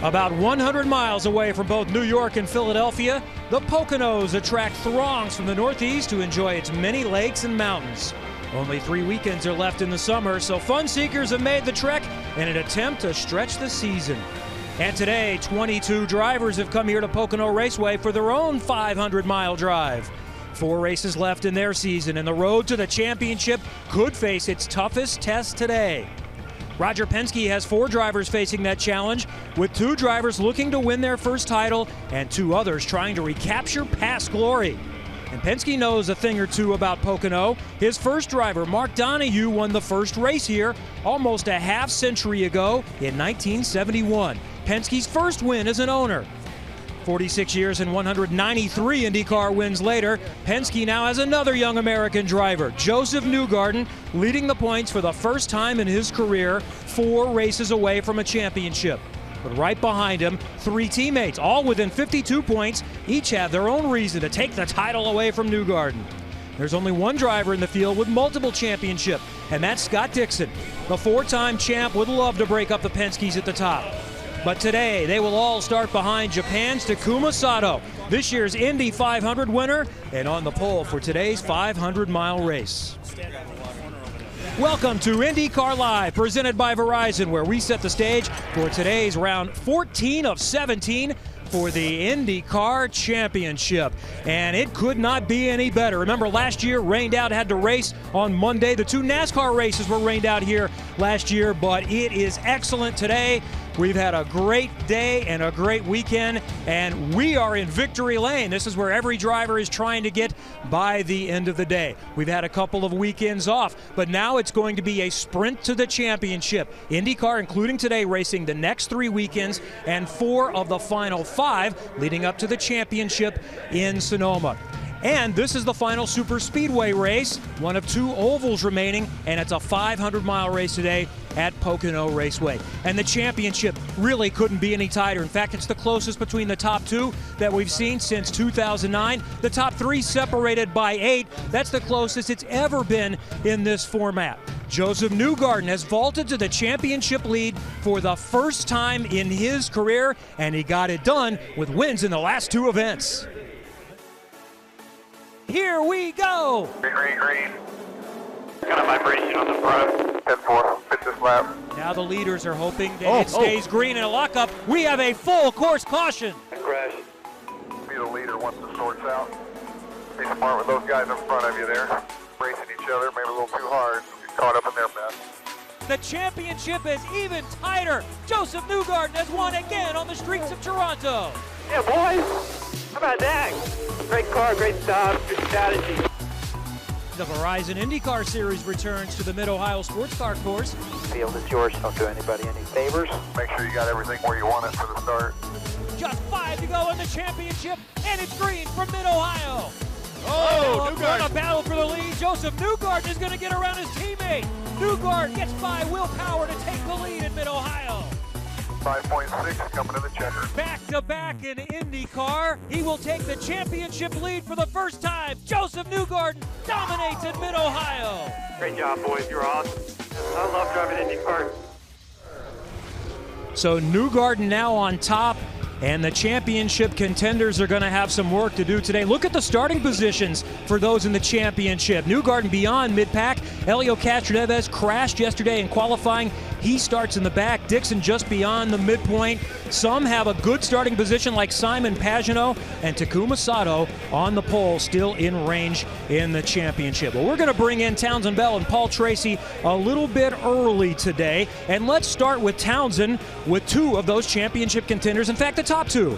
About 100 miles away from both New York and Philadelphia, the Poconos attract throngs from the Northeast to enjoy its many lakes and mountains. Only 3 weekends are left in the summer, so fun seekers have made the trek in an attempt to stretch the season. And today, 22 drivers have come here to Pocono Raceway for their own 500-mile drive. 4 races left in their season, and the road to the championship could face its toughest test today. Roger Penske has 4 drivers facing that challenge, with 2 drivers looking to win their first title and 2 others trying to recapture past glory. And Penske knows a thing or two about Pocono. His first driver, Mark Donohue, won the first race here almost a half-century ago in 1971. Penske's first win as an owner. 46 years and 193 IndyCar wins later, Penske now has another young American driver, Joseph Newgarden, leading the points for the first time in his career, 4 races away from a championship. But right behind him, 3 teammates, all within 52 points, each have their own reason to take the title away from Newgarden. There's only one driver in the field with multiple championships, and that's Scott Dixon. The 4-time champ would love to break up the Penskes at the top. But today, they will all start behind Japan's Takuma Sato, this year's Indy 500 winner, and on the pole for today's 500-mile race. Welcome to IndyCar Live, presented by Verizon, where we set the stage for today's round 14 of 17 for the IndyCar Championship. And it could not be any better. Remember, last year, rained out, had to race on Monday. The 2 NASCAR races were rained out here last year, but it is excellent today. We've had a great day and a great weekend, and we are in victory lane. This is where every driver is trying to get by the end of the day. We've had a couple of weekends off, but now it's going to be a sprint to the championship. IndyCar, including today, racing the next 3 weekends and 4 of the final 5 leading up to the championship in Sonoma. And this is the final super speedway race, one of 2 ovals remaining, and it's a 500-mile race today at Pocono Raceway. And the championship really couldn't be any tighter. In fact, it's the closest between the top 2 that we've seen since 2009. The top 3 separated by 8. That's the closest it's ever been in this format. Joseph Newgarden has vaulted to the championship lead for the first time in his career, and he got it done with wins in the last 2 events. Here we go! Green. Got a vibration on the front. 10-4, fits this lap. Now the leaders are hoping that it stays green in a lockup. We have a full course caution. Crash. Be the leader once it sorts out. Be smart with those guys in front of you there. Racing each other, maybe a little too hard. Get caught up in their mess. The championship is even tighter. Joseph Newgarden has won again on the streets of Toronto. Yeah, boys. How about that? Great car, great stop, good strategy. The Verizon IndyCar Series returns to the Mid-Ohio Sports Car Course. Field is yours, don't do anybody any favors. Make sure you got everything where you want it for the start. Just 5 to go in the championship, and it's green from Mid-Ohio. Newgarden. On a battle for the lead. Joseph Newgarden is going to get around his teammate. Newgarden gets by Will Power to take the lead in Mid-Ohio. 5.6 coming to the checker. Back-to-back in IndyCar, he will take the championship lead for the first time. Joseph Newgarden dominates in Mid-Ohio. Great job, boys. You're awesome. I love driving IndyCar. So Newgarden now on top, and the championship contenders are going to have some work to do today. Look at the starting positions for those in the championship. Newgarden beyond mid-pack. Helio Castroneves crashed yesterday in qualifying. He starts in the back. Dixon just beyond the midpoint. Some have a good starting position like Simon Pagenaud, and Takuma Sato on the pole, still in range in the championship. Well, we're going to bring in Townsend Bell and Paul Tracy a little bit early today. And let's start with Townsend with 2 of those championship contenders. In fact, the top 2.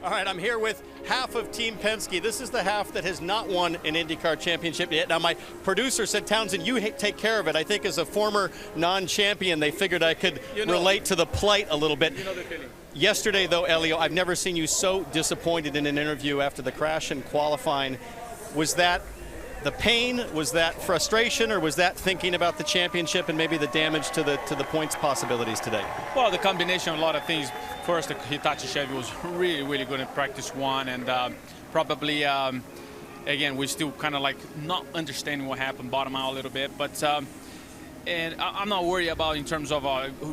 All right, I'm here with half of Team Penske. This is the half that has not won an IndyCar championship yet. Now, my producer said, Townsend, you take care of it. I think as a former non-champion, they figured I could relate to the plight a little bit. The feeling. Yesterday, though, Helio, I've never seen you so disappointed in an interview after the crash in qualifying. Was that the pain? Was that frustration? Or was that thinking about the championship and maybe the damage to the points possibilities today? Well, the combination of a lot of things. First, the Hitachi Chevy was really good in practice 1, and probably, again, we're still kind of like not understanding what happened, bottom out a little bit. But And I'm not worried about in terms of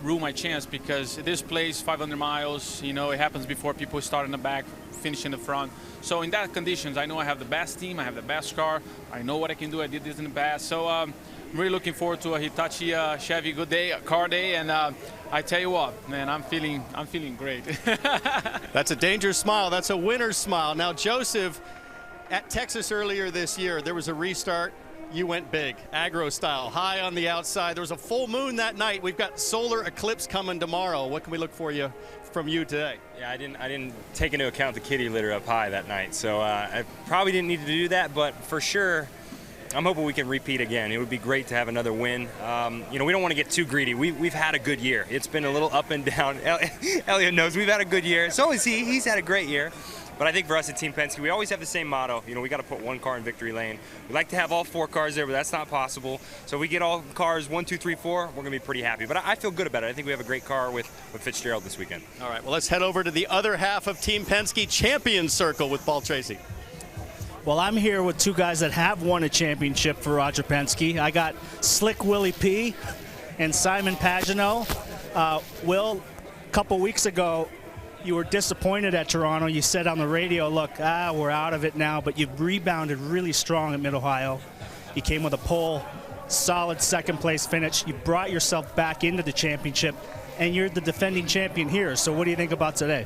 rule my chance, because this place 500 miles, you know, it happens before people start in the back, finish in the front. So in that conditions, I know I have the best team, I have the best car, I know what I can do. I did this in the past. So I'm really looking forward to a Hitachi Chevy good day, a car day, and I tell you what, man, I'm feeling great. That's a dangerous smile. That's a winner's smile. Now, Joseph, at Texas earlier this year, there was a restart. You went big, agro style, high on the outside. There was a full moon that night. We've got solar eclipse coming tomorrow. What can we look from you today? Yeah, I didn't take into account the kitty litter up high that night, so I probably didn't need to do that. But for sure, I'm hoping we can repeat again. It would be great to have another win. You know, we don't want to get too greedy. We've had a good year. It's been a little up and down. Elliot knows we've had a good year. So has he. He's had a great year. But I think for us at Team Penske, we always have the same motto. You know, we got to put one car in victory lane. We like to have all 4 cars there, but that's not possible. So if we get all cars 1, 2, 3, 4, we're going to be pretty happy. But I feel good about it. I think we have a great car with Fitzgerald this weekend. All right, well, let's head over to the other half of Team Penske Champions Circle with Paul Tracy. Well, I'm here with 2 guys that have won a championship for Roger Penske. I got Slick Willie P. and Simon Pagenaud. Will, a couple weeks ago, you were disappointed at Toronto. You said on the radio, look, we're out of it now, but you've rebounded really strong at Mid-Ohio. You came with a pole, solid second-place finish. You brought yourself back into the championship, and you're the defending champion here. So what do you think about today?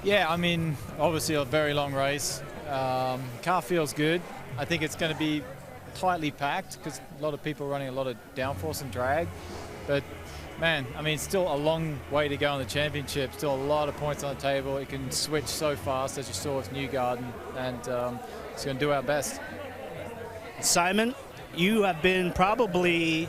Yeah, I mean, obviously a very long race. Car feels good. I think it's going to be tightly packed because a lot of people running a lot of downforce and drag. But man, I mean, still a long way to go in the championship. Still a lot of points on the table. It can switch so fast, as you saw with Newgarden, and it's going to do our best. Simon, you have been probably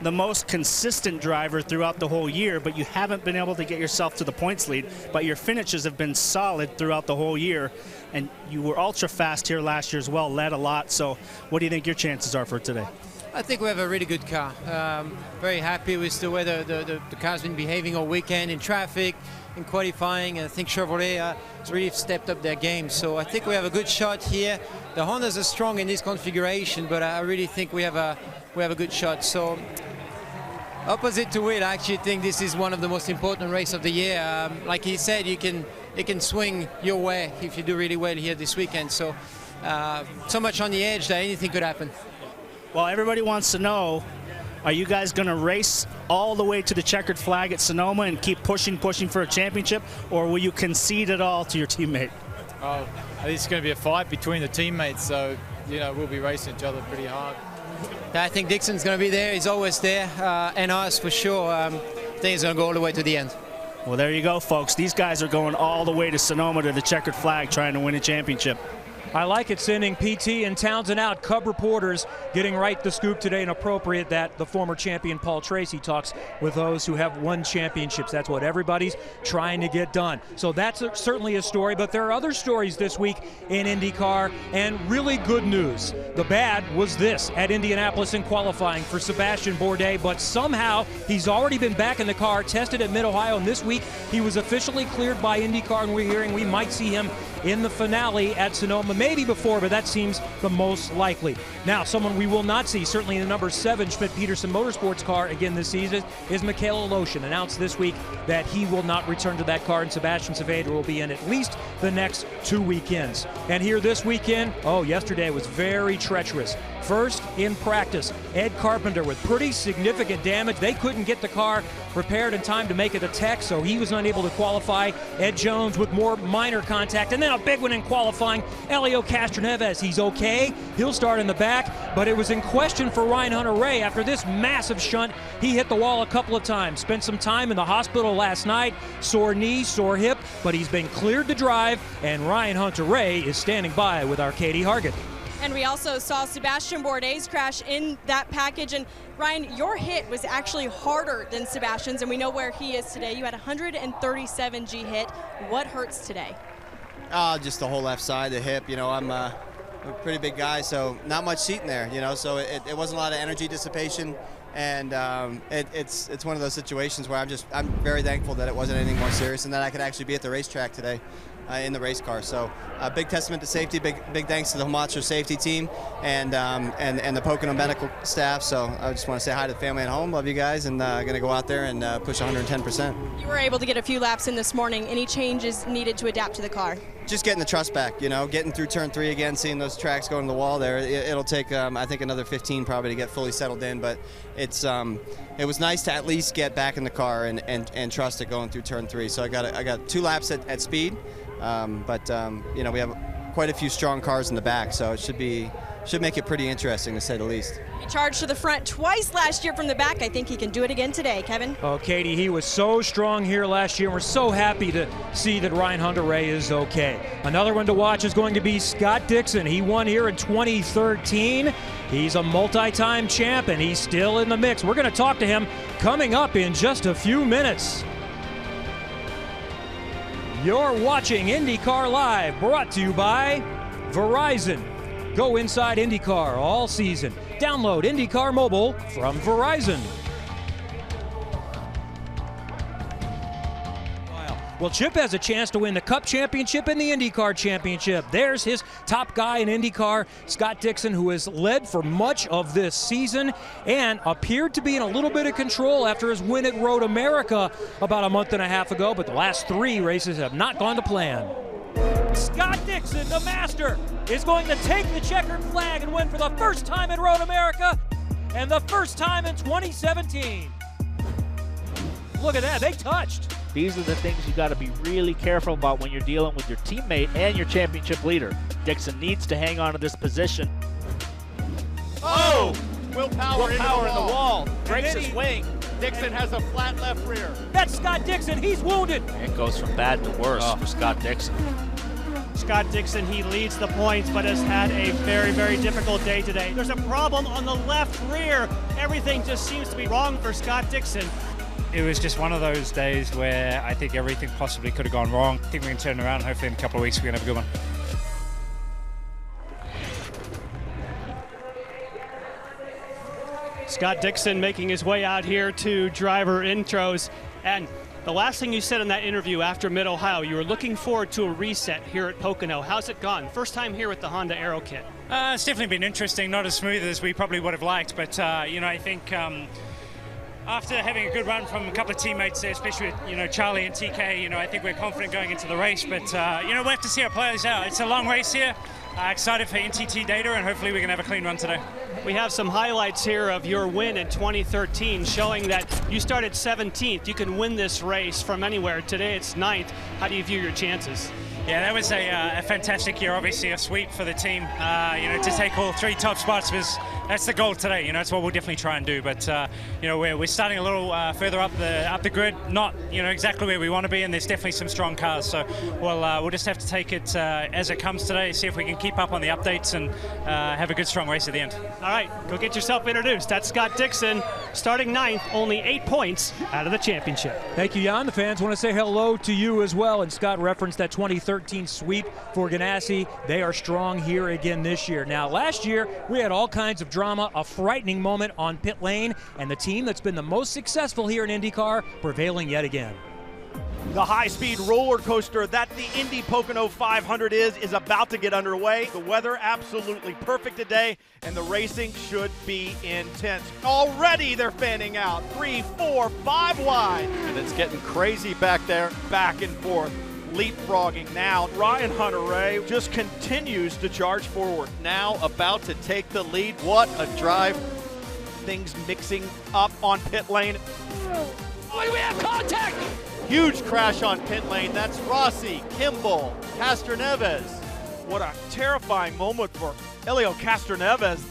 the most consistent driver throughout the whole year, but you haven't been able to get yourself to the points lead. But your finishes have been solid throughout the whole year, and you were ultra fast here last year as well, led a lot. So what do you think your chances are for today? I think we have a really good car. Very happy with the way the car's been behaving all weekend in traffic, in qualifying, and I think Chevrolet has really stepped up their game. So I think we have a good shot here. The Hondas are strong in this configuration, but I really think we have a good shot. So opposite to Will, I actually think this is one of the most important races of the year. Like he said, it can swing your way if you do really well here this weekend. So so much on the edge that anything could happen. Well, everybody wants to know, are you guys going to race all the way to the checkered flag at Sonoma and keep pushing for a championship, or will you concede it all to your teammate? Oh, I think it's going to be a fight between the teammates, so you know we'll be racing each other pretty hard. I think Dixon's going to be there. He's always there, and us for sure. I think he's going to go all the way to the end. Well, there you go, folks. These guys are going all the way to Sonoma to the checkered flag trying to win a championship. I like it, sending PT and Townsend out. Cub reporters getting right the scoop today, and appropriate that the former champion Paul Tracy talks with those who have won championships. That's what everybody's trying to get done. So that's certainly a story, but there are other stories this week in IndyCar, and really good news. The bad was this at Indianapolis in qualifying for Sebastian Bourdais, but somehow he's already been back in the car, tested at Mid-Ohio, and this week he was officially cleared by IndyCar, and we're hearing we might see him in the finale at Sonoma, maybe before, but that seems the most likely. Now, someone we will not see, certainly in the number 7 Schmidt-Peterson Motorsports car again this season, is Michaela Lotion. Announced this week that he will not return to that car, and Sebastian Saavedra will be in at least the next 2 weekends. And here this weekend, yesterday was very treacherous. First, in practice, Ed Carpenter with pretty significant damage. They couldn't get the car repaired in time to make it a tech, so he was unable to qualify. Ed Jones with more minor contact, and then a big one in qualifying. Elio Castroneves, he's okay. He'll start in the back, but it was in question for Ryan Hunter-Reay. After this massive shunt, he hit the wall a couple of times. Spent some time in the hospital last night. Sore knee, sore hip, but he's been cleared to drive, and Ryan Hunter-Reay is standing by with our Katie Hargett. And we also saw Sebastian Bourdais crash in that package. And Ryan, your hit was actually harder than Sebastian's, and we know where he is today. You had 137 G hit. What hurts today? Just the whole left side, the hip. You know, I'm a pretty big guy, so not much seat in there. You know, so it wasn't a lot of energy dissipation, and it's one of those situations where I'm very thankful that it wasn't anything more serious and that I could actually be at the racetrack today. in the race car. So a big testament to safety, big thanks to the Hamacho safety team and the Pocono medical staff. So I just want to say hi to the family at home. Love you guys, and going to go out there and push 110%. You were able to get a few laps in this morning. Any changes needed to adapt to the car? Just getting the trust back, getting through turn 3 again, seeing those tracks going to the wall there. It'll take, I think, another 15 probably to get fully settled in, but it was nice to at least get back in the car and trust it going through turn 3. So I got 2 laps at speed, but we have quite a few strong cars in the back, so it should make it pretty interesting, to say the least. He charged to the front twice last year from the back. I think he can do it again today, Kevin. Oh, Katie, he was so strong here last year, and we're so happy to see that Ryan Hunter-Reay is okay. Another one to watch is going to be Scott Dixon. He won here in 2013. He's a multi-time champ, and he's still in the mix. We're going to talk to him coming up in just a few minutes. You're watching IndyCar Live, brought to you by Verizon. Go inside IndyCar all season. Download IndyCar Mobile from Verizon. Well, Chip has a chance to win the Cup Championship and the IndyCar Championship. There's his top guy in IndyCar, Scott Dixon, who has led for much of this season and appeared to be in a little bit of control after his win at Road America about a month and a half ago, but the last 3 races have not gone to plan. Scott Dixon, the master, is going to take the checkered flag and win for the first time in Road America and the first time in 2017. Look at that, they touched. These are the things you got to be really careful about when you're dealing with your teammate and your championship leader. Dixon needs to hang on to this position. Oh! Will Power in the wall. Breaks his wing. Dixon has a flat left rear. That's Scott Dixon, he's wounded. It goes from bad to worse for Scott Dixon. Scott Dixon, he leads the points, but has had a very, very difficult day today. There's a problem on the left rear. Everything just seems to be wrong for Scott Dixon. It was just one of those days where I think everything possibly could have gone wrong. I think we can turn around. Hopefully in a couple of weeks we can have a good one. Scott Dixon making his way out here to driver intros. And the last thing you said in that interview after Mid-Ohio, you were looking forward to a reset here at Pocono. How's it gone? First time here with the Honda Aero kit. It's definitely been interesting. Not as smooth as we probably would have liked, but I think after having a good run from a couple of teammates there, especially with Charlie and TK, I think we're confident going into the race. But we'll have to see how it plays out. It's a long race here. Excited for NTT data, and hopefully we can have a clean run today. We have some highlights here of your win in 2013 showing that you started 17th. You can win this race from anywhere. Today it's 9th. How do you view your chances? Yeah, that was a fantastic year. Obviously a sweep for the team. To take all 3 top spots that's the goal today. That's what we'll definitely try and do. But we're starting a little further up the grid, not exactly where we want to be, and there's definitely some strong cars. So we'll just have to take it as it comes today. See if we can keep up on the updates and have a good strong race at the end. All right, go get yourself introduced. That's Scott Dixon, starting 9th, only 8 points out of the championship. Thank you, Jan. The fans want to say hello to you as well. And Scott referenced that 2013 sweep for Ganassi. They are strong here again this year. Now, last year, we had all kinds of drama, a frightening moment on pit lane, and the team that's been the most successful here in IndyCar prevailing yet again. The high-speed roller coaster that the Indy Pocono 500 is about to get underway. The weather absolutely perfect today, and the racing should be intense. Already they're fanning out. 3, 4, 5 wide. And it's getting crazy back there. Back and forth. Leapfrogging now. Ryan Hunter-Reay just continues to charge forward. Now about to take the lead. What a drive. Things mixing up on pit lane. Oh, we have contact! Huge crash on pit lane. That's Rossi, Kimball, Castroneves. What a terrifying moment for Helio Castroneves.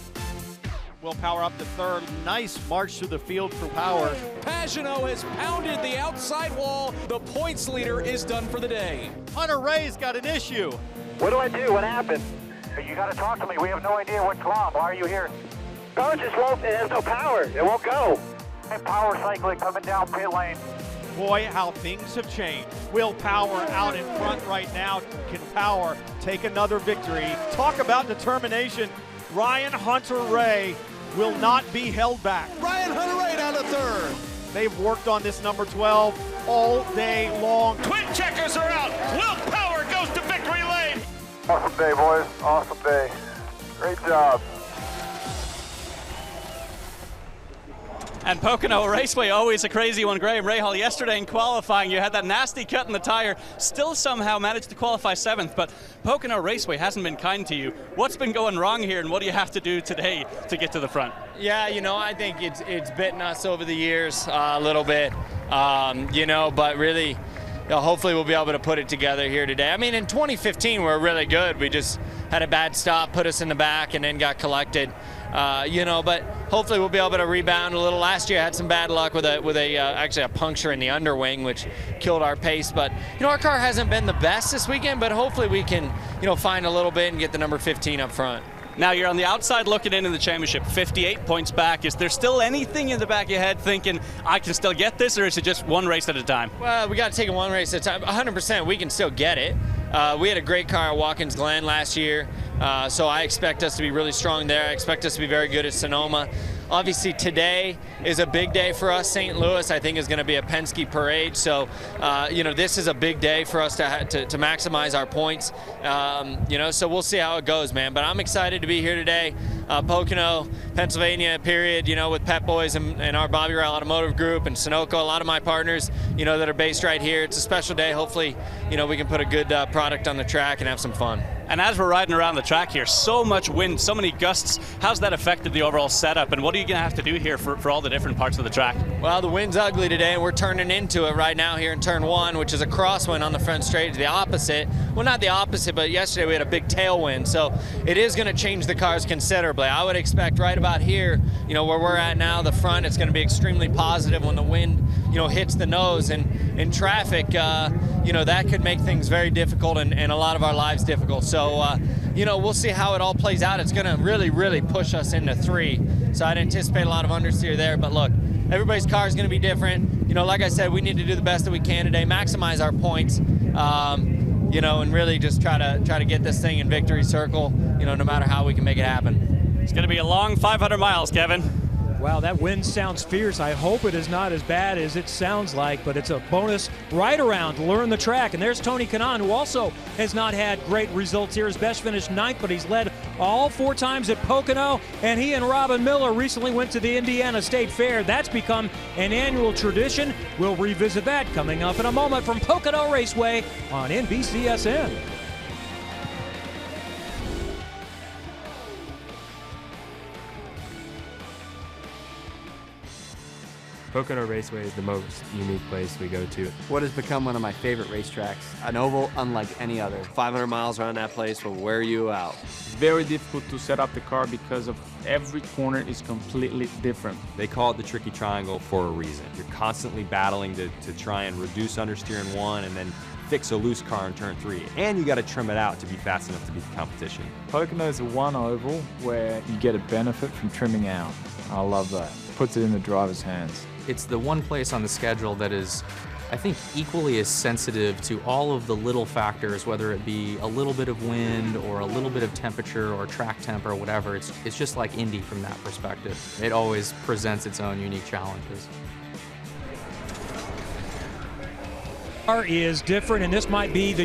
Will Power up to 3rd. Nice march through the field for Power. Pagano has pounded the outside wall. The points leader is done for the day. Hunter-Reay's got an issue. What do I do? What happened? You got to talk to me. We have no idea what's wrong. Why are you here? Oh, it just won't. It has no power. It won't go. Power cycling coming down pit lane. Boy, how things have changed. Will Power out in front right now. Can Power take another victory? Talk about determination. Ryan Hunter-Reay will not be held back. Ryan Hunter-Reay down to 3rd. They've worked on this number 12 all day long. Twin checkers are out. Will Power goes goes to victory lane. Awesome day, boys. Awesome day. Great job. And Pocono Raceway, always a crazy one. Graham Rahal, yesterday in qualifying, you had that nasty cut in the tire, still somehow managed to qualify 7th, but Pocono Raceway hasn't been kind to you. What's been going wrong here, and what do you have to do today to get to the front? Yeah, you know, I think it's bitten us over the years a little bit, you know, but really, hopefully we'll be able to put it together here today. I mean, in 2015, we were really good. We just had a bad stop, put us in the back, and then got collected. You know, but hopefully we'll be able to rebound a little. Last year I had some bad luck with actually a puncture in the underwing, which killed our pace. But you know, our car hasn't been the best this weekend, but hopefully we can, you know, find a little bit and get the number 15 up front. Now you're on the outside looking in the championship, 58 points back. Is there still anything in the back of your head thinking, I can still get this, or is it just one race at a time? Well, we got to take it one race at a time. 100% we can still get it. We had a great car at Watkins Glen last year, so I expect us to be really strong there. I expect us to be very good at Sonoma. Obviously today is a big day for us. St. Louis, I think, is going to be a Penske parade, so you know, this is a big day for us to maximize our points. You know, so we'll see how it goes, man. But I'm excited to be here today. Pocono, Pennsylvania, period, you know, with Pep Boys and our Bobby Ryle Automotive Group and Sunoco, a lot of my partners, you know, that are based right here. It's a special day. Hopefully, you know, we can put a good product on the track and have some fun. And as we're riding around the track here, so much wind, so many gusts, how's that affected the overall setup, and what are you going to have to do here for all the different parts of the track? Well, the wind's ugly today, and we're turning into it right now here in turn 1, which is a crosswind on the front straight, the opposite. Well, not the opposite, but yesterday we had a big tailwind, so it is going to change the cars considerably. I would expect right about here, you know, where we're at now, the front, it's going to be extremely positive when the wind, you know, hits the nose, and in traffic, you know, that could make things very difficult and a lot of our lives difficult. So, you know, we'll see how it all plays out. It's going to really, really push us into 3. So I'd anticipate a lot of understeer there. But look, everybody's car is going to be different. You know, like I said, we need to do the best that we can today, maximize our points, you know, and really just try to get this thing in victory circle, you know, no matter how we can make it happen. It's going to be a long 500 miles, Kevin. Wow, that wind sounds fierce. I hope it is not as bad as it sounds like, but it's a bonus right around to learn the track. And there's Tony Kanaan, who also has not had great results here. His best finished 9th, but he's led all 4 times at Pocono. And he and Robin Miller recently went to the Indiana State Fair. That's become an annual tradition. We'll revisit that coming up in a moment from Pocono Raceway on NBCSN. Pocono Raceway is the most unique place we go to. What has become one of my favorite racetracks, an oval unlike any other. 500 miles around that place will wear you out. It's very difficult to set up the car because of every corner is completely different. They call it the tricky triangle for a reason. You're constantly battling to try and reduce understeer in 1 and then fix a loose car in turn 3. And you got to trim it out to be fast enough to beat the competition. Pocono is the one oval where you get a benefit from trimming out. I love that. Puts it in the driver's hands. It's the one place on the schedule that is, I think, equally as sensitive to all of the little factors, whether it be a little bit of wind or a little bit of temperature or track temp or whatever. It's just like Indy from that perspective. It always presents its own unique challenges. Is different, and this might be the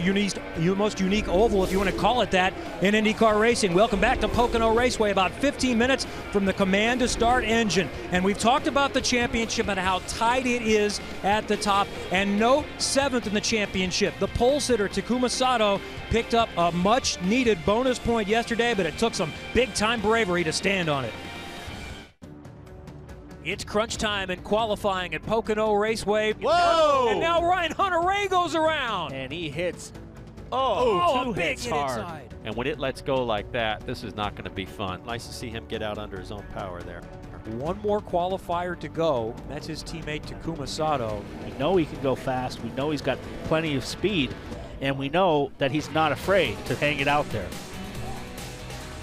most unique oval, if you want to call it that, in IndyCar racing. Welcome back to Pocono Raceway, about 15 minutes from the command to start engine. And we've talked about the championship and how tight it is at the top. And note 7th in the championship, the pole sitter Takuma Sato picked up a much needed bonus point yesterday, but it took some big time bravery to stand on it. It's crunch time in qualifying at Pocono Raceway. Whoa! And now Ryan Hunter-Reay goes around. And he hits, two hits hit hard. inside. And when it lets go like that, this is not going to be fun. Nice to see him get out under his own power there. One more qualifier to go. That's his teammate Takuma Sato. We know he can go fast. We know he's got plenty of speed. And we know that he's not afraid to hang it out there.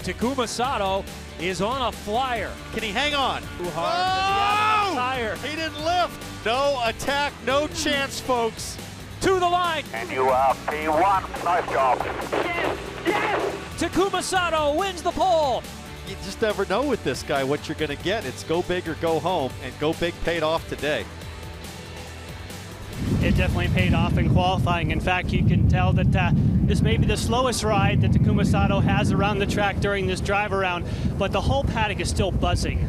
Takuma Sato is on a flyer. Can he hang on? Too hard. Tire. He didn't lift. No attack, no chance, folks. To the line. And you are P1. Nice job. Yes! Yes! Takuma Sato wins the pole. You just never know with this guy what you're going to get. It's go big or go home, and go big paid off today. it definitely paid off in qualifying. In fact, you can tell that this may be the slowest ride that Takuma Sato has around the track during this drive around, but the whole paddock is still buzzing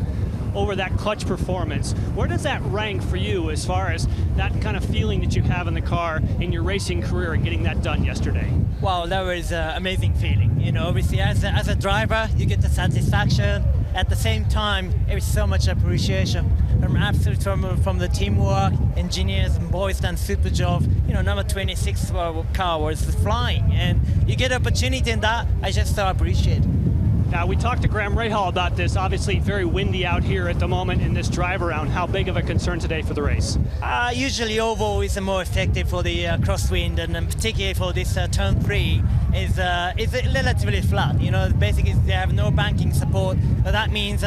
over that clutch performance. Where does that rank for you as far as that kind of feeling that you have in the car in your racing career and getting that done yesterday? Wow, that was an amazing feeling. You know, obviously as a driver, you get the satisfaction. At the same time, it was so much appreciation from the teamwork, engineers and boys done super job. You know, number 26 car was flying, and you get opportunity in that. I just so appreciate. Now, we talked to Graham Rahal about this. Obviously, very windy out here at the moment in this drive around. How big of a concern today for the race? Usually oval is more effective for the crosswind, and particularly for this turn 3 is relatively flat. You know, basically they have no banking support. That means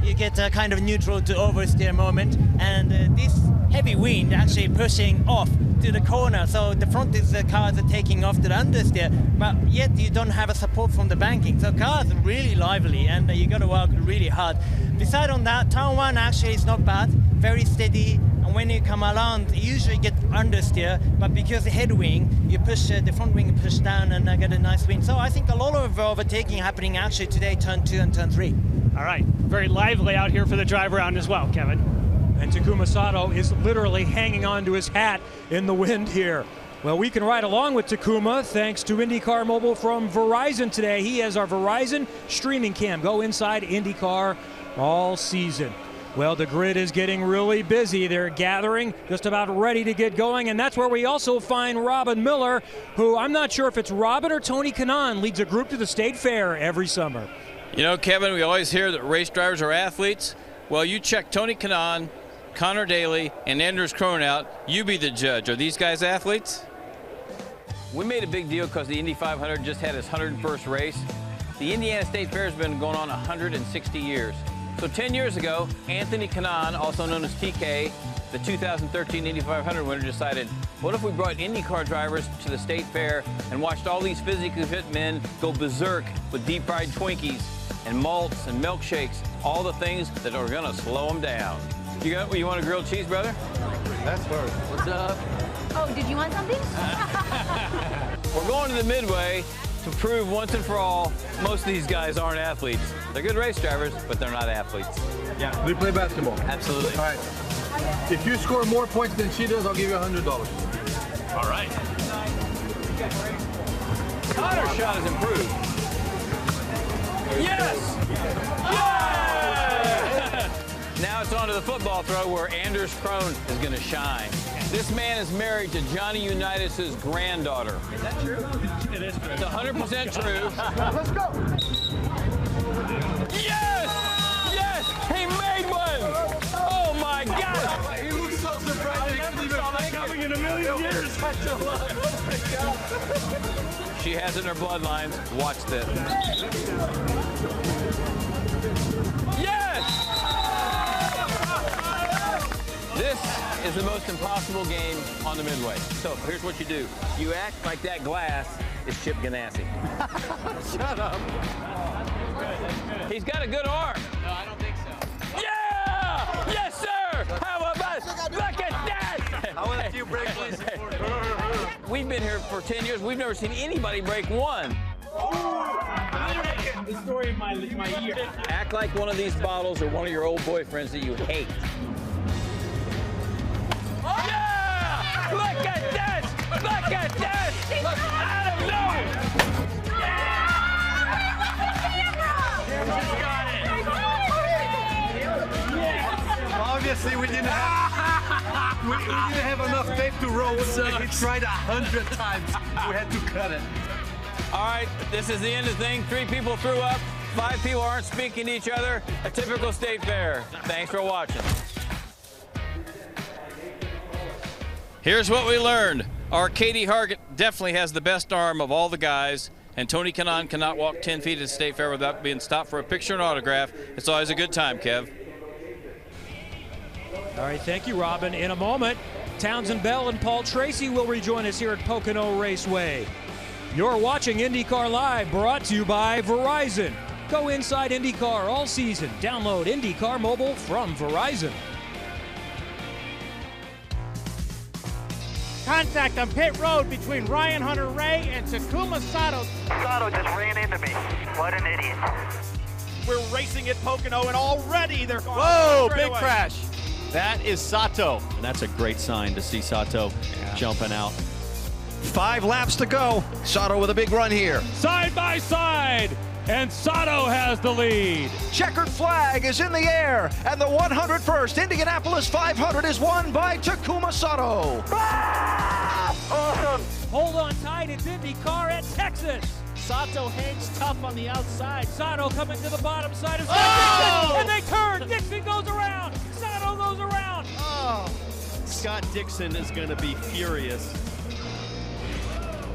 you get a kind of neutral to oversteer moment, and this heavy wind actually pushing off to the corner, so the front is the cars are taking off to the understeer, but yet you don't have a support from the banking, so cars are really lively, and you got to work really hard. Beside on that, turn 1 actually is not bad, very steady, and when you come around you usually get understeer, but because the headwind you push the front wing push down and get a nice wind. So I think a lot of overtaking happening actually today, turn 2 and turn 3. All right, very lively out here for the drive around as well, Kevin. And Takuma Sato is literally hanging on to his hat in the wind here. Well, we can ride along with Takuma thanks to IndyCar Mobile from Verizon today. He has our Verizon streaming cam. Go inside IndyCar all season. Well, the grid is getting really busy. They're gathering, just about ready to get going, and that's where we also find Robin Miller, who I'm not sure if it's Robin or Tony Kanaan, leads a group to the State Fair every summer. You know, Kevin, we always hear that race drivers are athletes. Well, you check Tony Kanaan, Connor Daly, and Anders Krohn out. You be the judge. Are these guys athletes? We made a big deal because the Indy 500 just had its 101st race. The Indiana State Fair has been going on 160 years. So 10 years ago, Anthony Kanaan, also known as TK, the 2013 Indy 500 winner, decided, what if we brought IndyCar drivers to the State Fair and watched all these physically fit men go berserk with deep-fried Twinkies and malts and milkshakes, all the things that are going to slow them down. You want a grilled cheese, brother? That's first. What's up? Oh, did you want something? We're going to the Midway to prove once and for all, most of these guys aren't athletes. They're good race drivers, but they're not athletes. Yeah, we play basketball. Absolutely. All right. If you score more points than she does, I'll give you $100. All right. Connor's shot has improved. Yes! Yeah! Now it's on to the football throw where Anders Krohn is going to shine. This man is married to Johnny Unitas' granddaughter. Is that true? It is true. It's 100% true. Let's go! Yes! Yes! He made one! Oh my God! He looks so surprised. I never saw that coming in a million years. She has it in her bloodlines. Watch this. Yes! This is the most impossible game on the Midway. So here's what you do. You act like that glass is Chip Ganassi. Shut up. He's got a good arm. No, I don't think so. Yeah! Yes, sir! How about look at that! I want a few break plays. We've been here for 10 years. We've never seen anybody break one. The story of my year. Act like one of these bottles or one of your old boyfriends that you hate. Yeah! Look at that! Look at that! Look out of nowhere! Obviously, we didn't have enough tape to roll. So he tried 100 times. We had to cut it. All right, this is the end of the thing. 3 people threw up. 5 people aren't speaking to each other. A typical state fair. Thanks for watching. Here's what we learned. Our Katie Hargett definitely has the best arm of all the guys, and Tony Kanaan cannot walk 10 feet at the State Fair without being stopped for a picture and autograph. It's always a good time, Kev. All right, thank you, Robin. In a moment, Townsend Bell and Paul Tracy will rejoin us here at Pocono Raceway. You're watching IndyCar Live, brought to you by Verizon. Go inside IndyCar all season. Download IndyCar Mobile from Verizon. Contact on pit road between Ryan Hunter-Reay and Takuma Sato. Sato just ran into me. What an idiot. We're racing at Pocono, and already they're going. Whoa, big crash. That is Sato, and that's a great sign to see Sato jumping out. 5 laps to go. Sato with a big run here. Side by side, and Sato has the lead. Checkered flag is in the air, and the 101st Indianapolis 500 is won by Takuma Sato. Awesome. Hold on tight, it's IndyCar at Texas. Sato hangs tough on the outside. Sato coming to the bottom side of Oh! Dixon, and they turn. Dixon goes around. Sato goes around. Oh. Scott Dixon is going to be furious.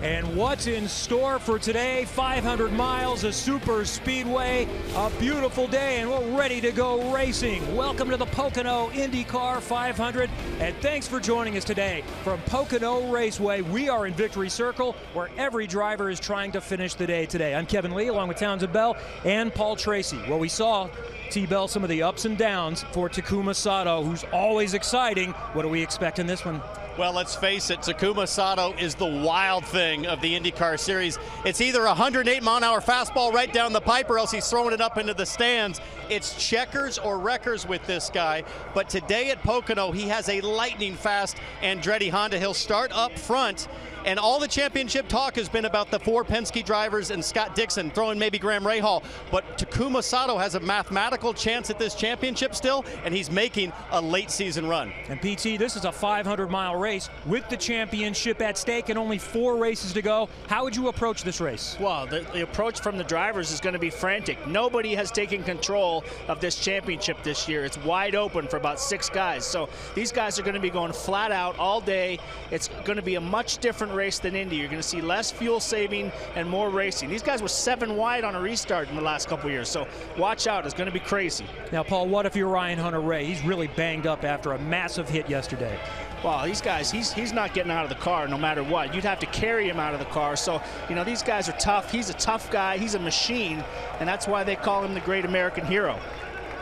And what's in store for today? 500 miles, a super speedway, a beautiful day, and we're ready to go racing. Welcome to the Pocono IndyCar 500, and thanks for joining us today from Pocono Raceway. We are in Victory Circle, where every driver is trying to finish the day today. I'm Kevin Lee, along with Townsend Bell and Paul Tracy. Well, we saw T-Bell some of the ups and downs for Takuma Sato, who's always exciting. What do we expect in this one? Well, let's face it, Takuma Sato is the wild thing of the IndyCar series. It's either a 108-mile-an-hour fastball right down the pipe, or else he's throwing it up into the stands. It's checkers or wreckers with this guy. But today at Pocono, he has a lightning-fast Andretti Honda. He'll start up front. And all the championship talk has been about the 4 Penske drivers and Scott Dixon, throwing maybe Graham Rahal. But Takuma Sato has a mathematical chance at this championship still, and he's making a late season run. And PT, this is a 500-mile race with the championship at stake and only 4 races to go. How would you approach this race? Well, the approach from the drivers is going to be frantic. Nobody has taken control of this championship this year. It's wide open for about 6 guys. So these guys are going to be going flat out all day. It's going to be a much different race than Indy. You're going to see less fuel saving and more racing. These guys were 7 wide on a restart in the last couple years, so watch out. It's going to be crazy. Now, Paul, what if you're Ryan Hunter-Reay? He's really banged up after a massive hit yesterday. Well, these guys, he's not getting out of the car no matter what. You'd have to carry him out of the car. So, you know, these guys are tough. He's a tough guy. He's a machine, and that's why they call him the Great American Hero.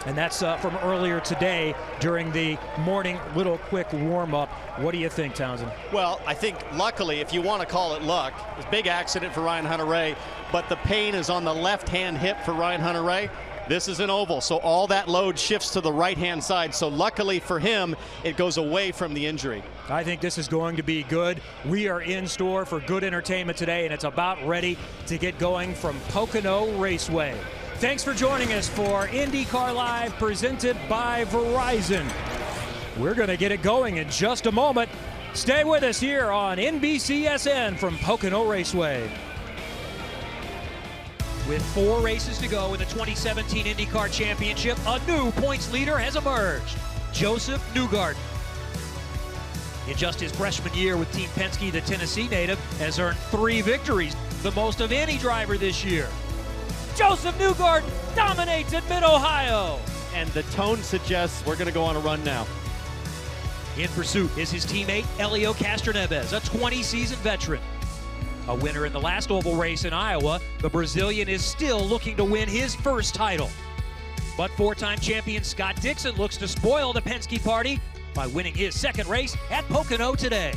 And that's from earlier today during the morning little quick warm-up. What do you think, Townsend? Well, I think luckily, if you want to call it luck, it's a big accident for Ryan Hunter-Reay, but the pain is on the left-hand hip for Ryan Hunter-Reay. This is an oval, so all that load shifts to the right-hand side. So luckily for him, it goes away from the injury. I think this is going to be good. We are in store for good entertainment today, and it's about ready to get going from Pocono Raceway. Thanks for joining us for IndyCar Live, presented by Verizon. We're going to get it going in just a moment. Stay with us here on NBCSN from Pocono Raceway. With 4 races to go in the 2017 IndyCar Championship, a new points leader has emerged, Joseph Newgarden. In just his freshman year with Team Penske, the Tennessee native has earned 3 victories, the most of any driver this year. Joseph Newgarden dominates at Mid-Ohio. And the tone suggests we're going to go on a run now. In pursuit is his teammate, Helio Castroneves, a 20-season veteran. A winner in the last oval race in Iowa, the Brazilian is still looking to win his first title. But 4-time champion Scott Dixon looks to spoil the Penske party by winning his second race at Pocono today.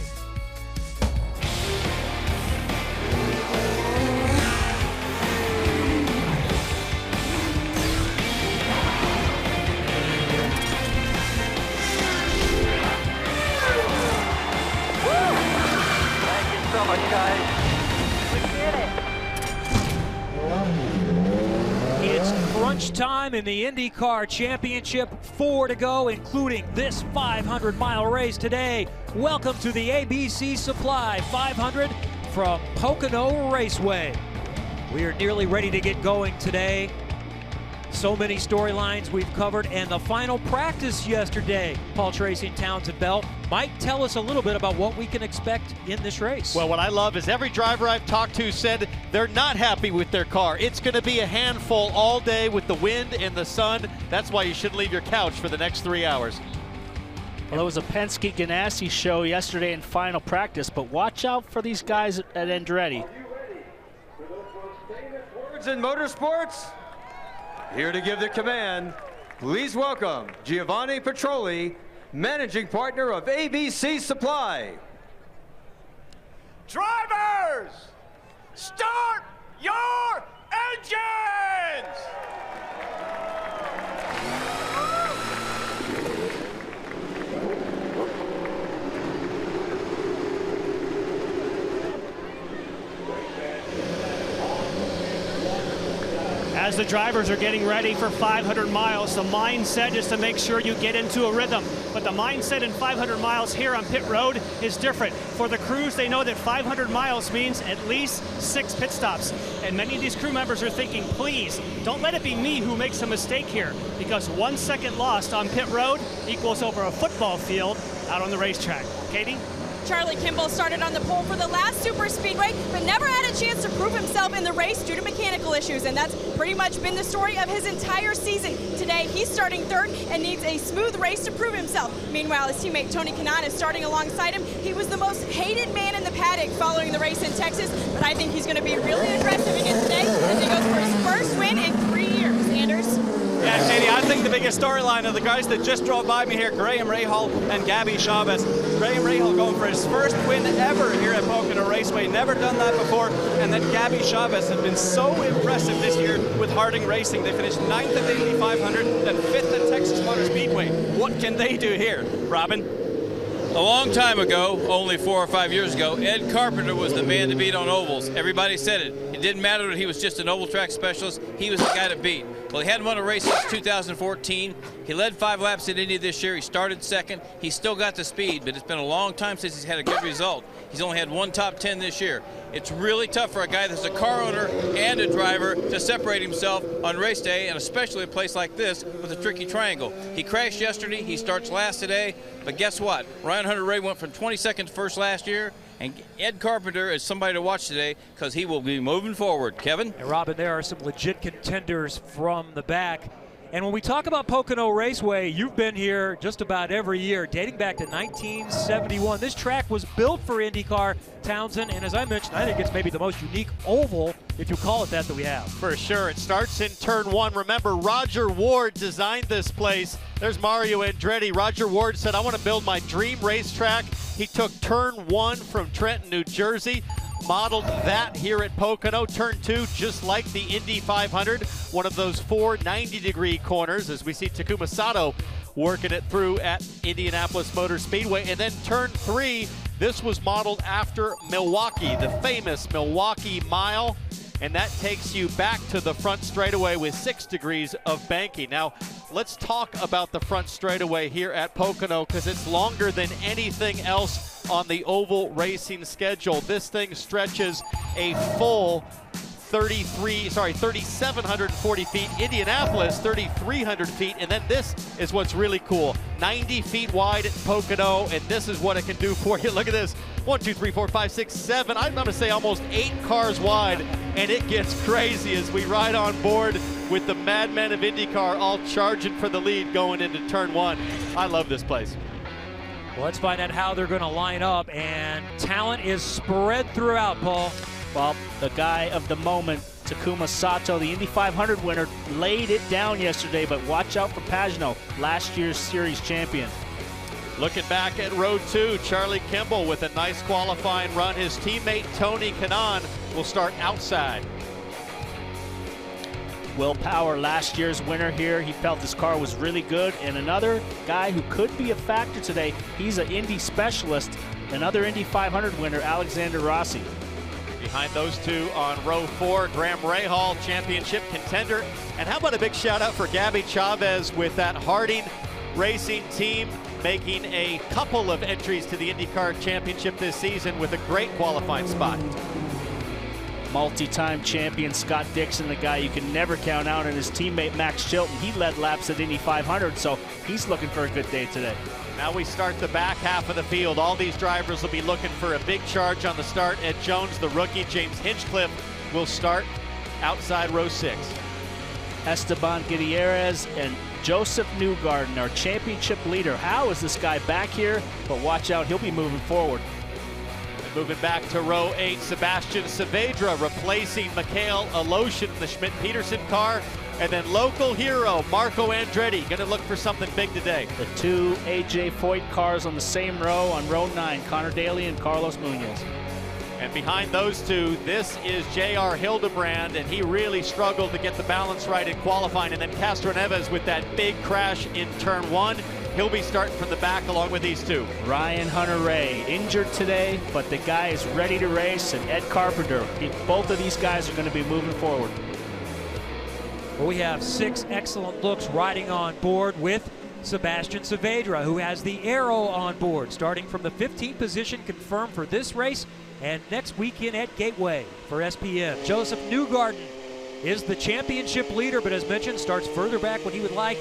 So much, guys. We did it. It's crunch time in the IndyCar Championship. 4 to go, including this 500-mile race today. Welcome to the ABC Supply 500 from Pocono Raceway. We are nearly ready to get going today. So many storylines we've covered, and the final practice yesterday, Paul Tracy and Townsend Bell, might tell us a little bit about what we can expect in this race. Well, what I love is every driver I've talked to said they're not happy with their car. It's going to be a handful all day with the wind and the sun. That's why you shouldn't leave your couch for the next 3 hours. Well, it was a Penske Ganassi show yesterday in final practice, but watch out for these guys at Andretti. Words in motorsports. Here to give the command, please welcome Giovanni Petroli, managing partner of ABC Supply. Drivers, start your engines! As the drivers are getting ready for 500 miles, the mindset is to make sure you get into a rhythm. But the mindset in 500 miles here on pit road is different. For the crews, they know that 500 miles means at least 6 pit stops. And many of these crew members are thinking, please, don't let it be me who makes a mistake here, because 1 second lost on pit road equals over a football field out on the racetrack. Katie? Charlie Kimball started on the pole for the last super speedway, but never had a chance to prove himself in the race due to mechanical issues, and that's pretty much been the story of his entire season. Today, he's starting third and needs a smooth race to prove himself. Meanwhile, his teammate Tony Kanaan is starting alongside him. He was the most hated man in the paddock following the race in Texas, but I think he's going to be really aggressive again today as he goes for his first win in 3 years. Anders? Yeah, Katie, I think the biggest storyline of the guys that just drove by me here, Graham Rahal and Gabby Chavez. Graham Rahal going for his first win ever here at Pocono Raceway. Never done that before. And then Gabby Chavez has been so impressive this year with Harding Racing. They finished 9th at the Indy 500, then 5th at Texas Motor Speedway. What can they do here, Robin? A long time ago, only 4 or 5 years ago, Ed Carpenter was the man to beat on ovals. Everybody said it. It didn't matter that he was just an oval track specialist. He was the guy to beat. Well, he hadn't won a race since 2014. He led 5 laps at Indy this year. He started second. He's still got the speed, but it's been a long time since he's had a good result. He's only had 1 top 10 this year. It's really tough for a guy that's a car owner and a driver to separate himself on race day, and especially a place like this with a tricky triangle. He crashed yesterday. He starts last today, but guess what? Ryan Hunter-Reay went from 22nd to first last year, and Ed Carpenter is somebody to watch today because he will be moving forward. Kevin? And Robin, there are some legit contenders from the back. And when we talk about Pocono Raceway, you've been here just about every year, dating back to 1971. This track was built for IndyCar, Townsend, and as I mentioned, I think it's maybe the most unique oval, if you call it that we have. For sure. It starts in turn 1. Remember, Roger Ward designed this place. There's Mario Andretti. Roger Ward said, I want to build my dream racetrack. He took turn 1 from Trenton, New Jersey, modeled that here at Pocono. Turn 2, just like the Indy 500, one of those 4 90-degree corners, as we see Takuma Sato working it through at Indianapolis Motor Speedway. And then turn 3, this was modeled after Milwaukee, the famous Milwaukee Mile. And that takes you back to the front straightaway with 6 degrees of banking. Now, let's talk about the front straightaway here at Pocono, because it's longer than anything else on the oval racing schedule. This thing stretches a full 3,740 feet. Indianapolis, 3,300 feet. And then this is what's really cool. 90 feet wide at Pocono, and this is what it can do for you. Look at this. 1, 2, 3, 4, 5, 6, 7. I'm going to say almost 8 cars wide, and it gets crazy as we ride on board with the madmen of IndyCar all charging for the lead going into turn 1. I love this place. Well, let's find out how they're going to line up, and talent is spread throughout, Paul. Well, the guy of the moment, Takuma Sato, the Indy 500 winner, laid it down yesterday, but watch out for Pagano, last year's series champion. Looking back at row 2, Charlie Kimball with a nice qualifying run. His teammate Tony Kanaan will start outside. Will Power, last year's winner here. He felt his car was really good. And another guy who could be a factor today, he's an Indy specialist, another Indy 500 winner, Alexander Rossi. Behind those 2 on row 4, Graham Rahal, championship contender. And how about a big shout out for Gabby Chavez with that Harding Racing team, making a couple of entries to the IndyCar Championship this season with a great qualifying spot. Multi-time champion Scott Dixon, the guy you can never count out, and his teammate Max Chilton. He led laps at Indy 500, so he's looking for a good day today. Now we start the back half of the field. All these drivers will be looking for a big charge on the start. Ed Jones, the rookie, James Hinchcliffe will start outside row 6. Esteban Gutierrez and Joseph Newgarden, our championship leader. How is this guy back here? But watch out, he'll be moving forward. And moving back to row 8, Sebastian Saavedra replacing Mikhail Aloshin in the Schmidt-Peterson car. And then local hero Marco Andretti going to look for something big today. The 2 A.J. Foyt cars on the same row on row 9, Connor Daly and Carlos Munoz. And behind those two, this is J.R. Hildebrand, and he really struggled to get the balance right in qualifying. And then Castroneves with that big crash in turn 1. He'll be starting from the back along with these two. Ryan Hunter-Reay injured today, but the guy is ready to race, and Ed Carpenter. Both of these guys are going to be moving forward. Well, we have 6 excellent looks riding on board with Sebastian Saavedra, who has the Arrow on board, starting from the 15th position, confirmed for this race and next weekend at Gateway for SPM. Joseph Newgarden is the championship leader, but as mentioned, starts further back when he would like.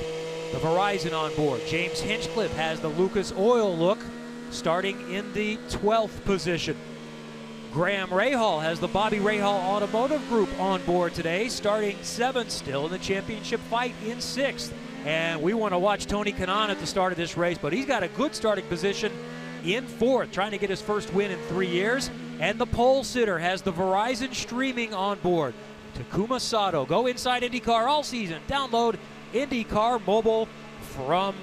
The Verizon on board. James Hinchcliffe has the Lucas Oil look, starting in the 12th position. Graham Rahal has the Bobby Rahal Automotive Group on board today, starting 7th, still in the championship fight in 6th. And we want to watch Tony Kanaan at the start of this race, but he's got a good starting position in 4th, trying to get his first win in 3 years. And the pole sitter has the Verizon streaming on board. Takuma Sato. Go inside IndyCar all season. Download IndyCar Mobile from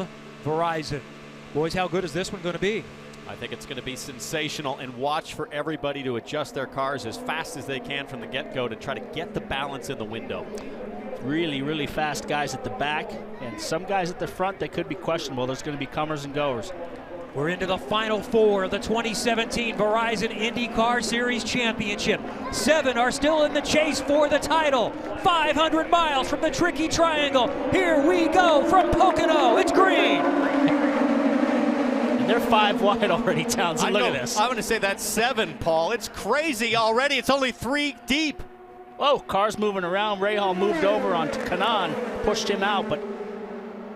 Verizon. Boys, how good is this one going to be? I think it's going to be sensational, and watch for everybody to adjust their cars as fast as they can from the get-go to try to get the balance in the window. Really, really fast guys at the back, and some guys at the front that could be questionable. There's going to be comers and goers. We're into the final 4 of the 2017 Verizon IndyCar Series Championship. 7 are still in the chase for the title. 500 miles from the tricky triangle. Here we go from Pocono. It's green. And they're 5 wide already, Townsend. Look at this. I'm going to say that's 7, Paul. It's crazy already. It's only 3 deep. Whoa, cars moving around. Rahal moved over onto Kanaan, pushed him out, but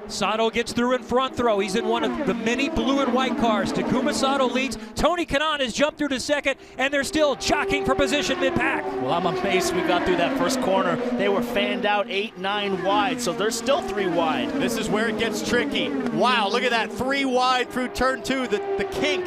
Sato gets through in front throw. He's in one of the many blue and white cars. Takuma Sato leads. Tony Kanaan has jumped through to 2nd, and they're still jockeying for position mid-pack. Well, I'm amazed we got through that first corner. They were fanned out 8, 9 wide, so they're still 3 wide. This is where it gets tricky. Wow, look at that. 3 wide through turn 2, the kink.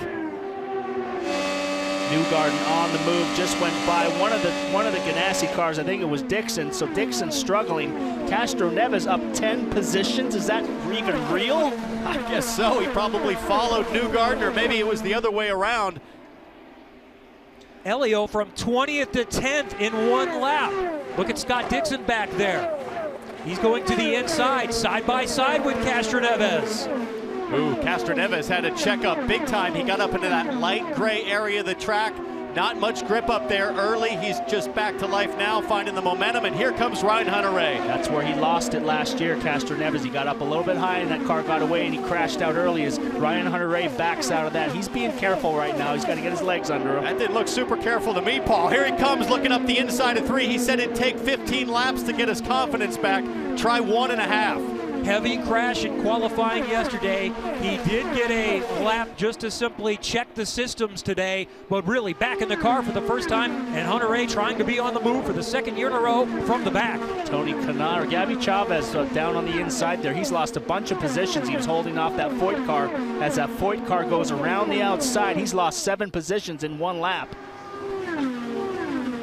Newgarden on the move, just went by one of the Ganassi cars. I think it was Dixon. So Dixon struggling. Castroneves up 10 positions. Is that even real? I guess so. He probably followed Newgarden, or maybe it was the other way around. Elio from 20th to 10th in 1 lap. Look at Scott Dixon back there. He's going to the inside, side by side with Castroneves. Ooh, Castroneves had to check up big time. He got up into that light gray area of the track. Not much grip up there early. He's just back to life now, finding the momentum, and here comes Ryan Hunter-Reay. That's where he lost it last year, Castroneves. He got up a little bit high, and that car got away, and he crashed out early as Ryan Hunter-Reay backs out of that. He's being careful right now. He's got to get his legs under him. That didn't look super careful to me, Paul. Here he comes, looking up the inside of 3. He said it'd take 15 laps to get his confidence back. Try 1.5. Heavy crash in qualifying yesterday. He did get a lap just to simply check the systems today, but really back in the car for the first time, and Hunter-Reay trying to be on the move for the 2nd year in a row from the back. Tony Kanaan, Gabby Chavez down on the inside there. He's lost a bunch of positions. He was holding off that Foyt car. As that Foyt car goes around the outside, he's lost 7 positions in 1 lap.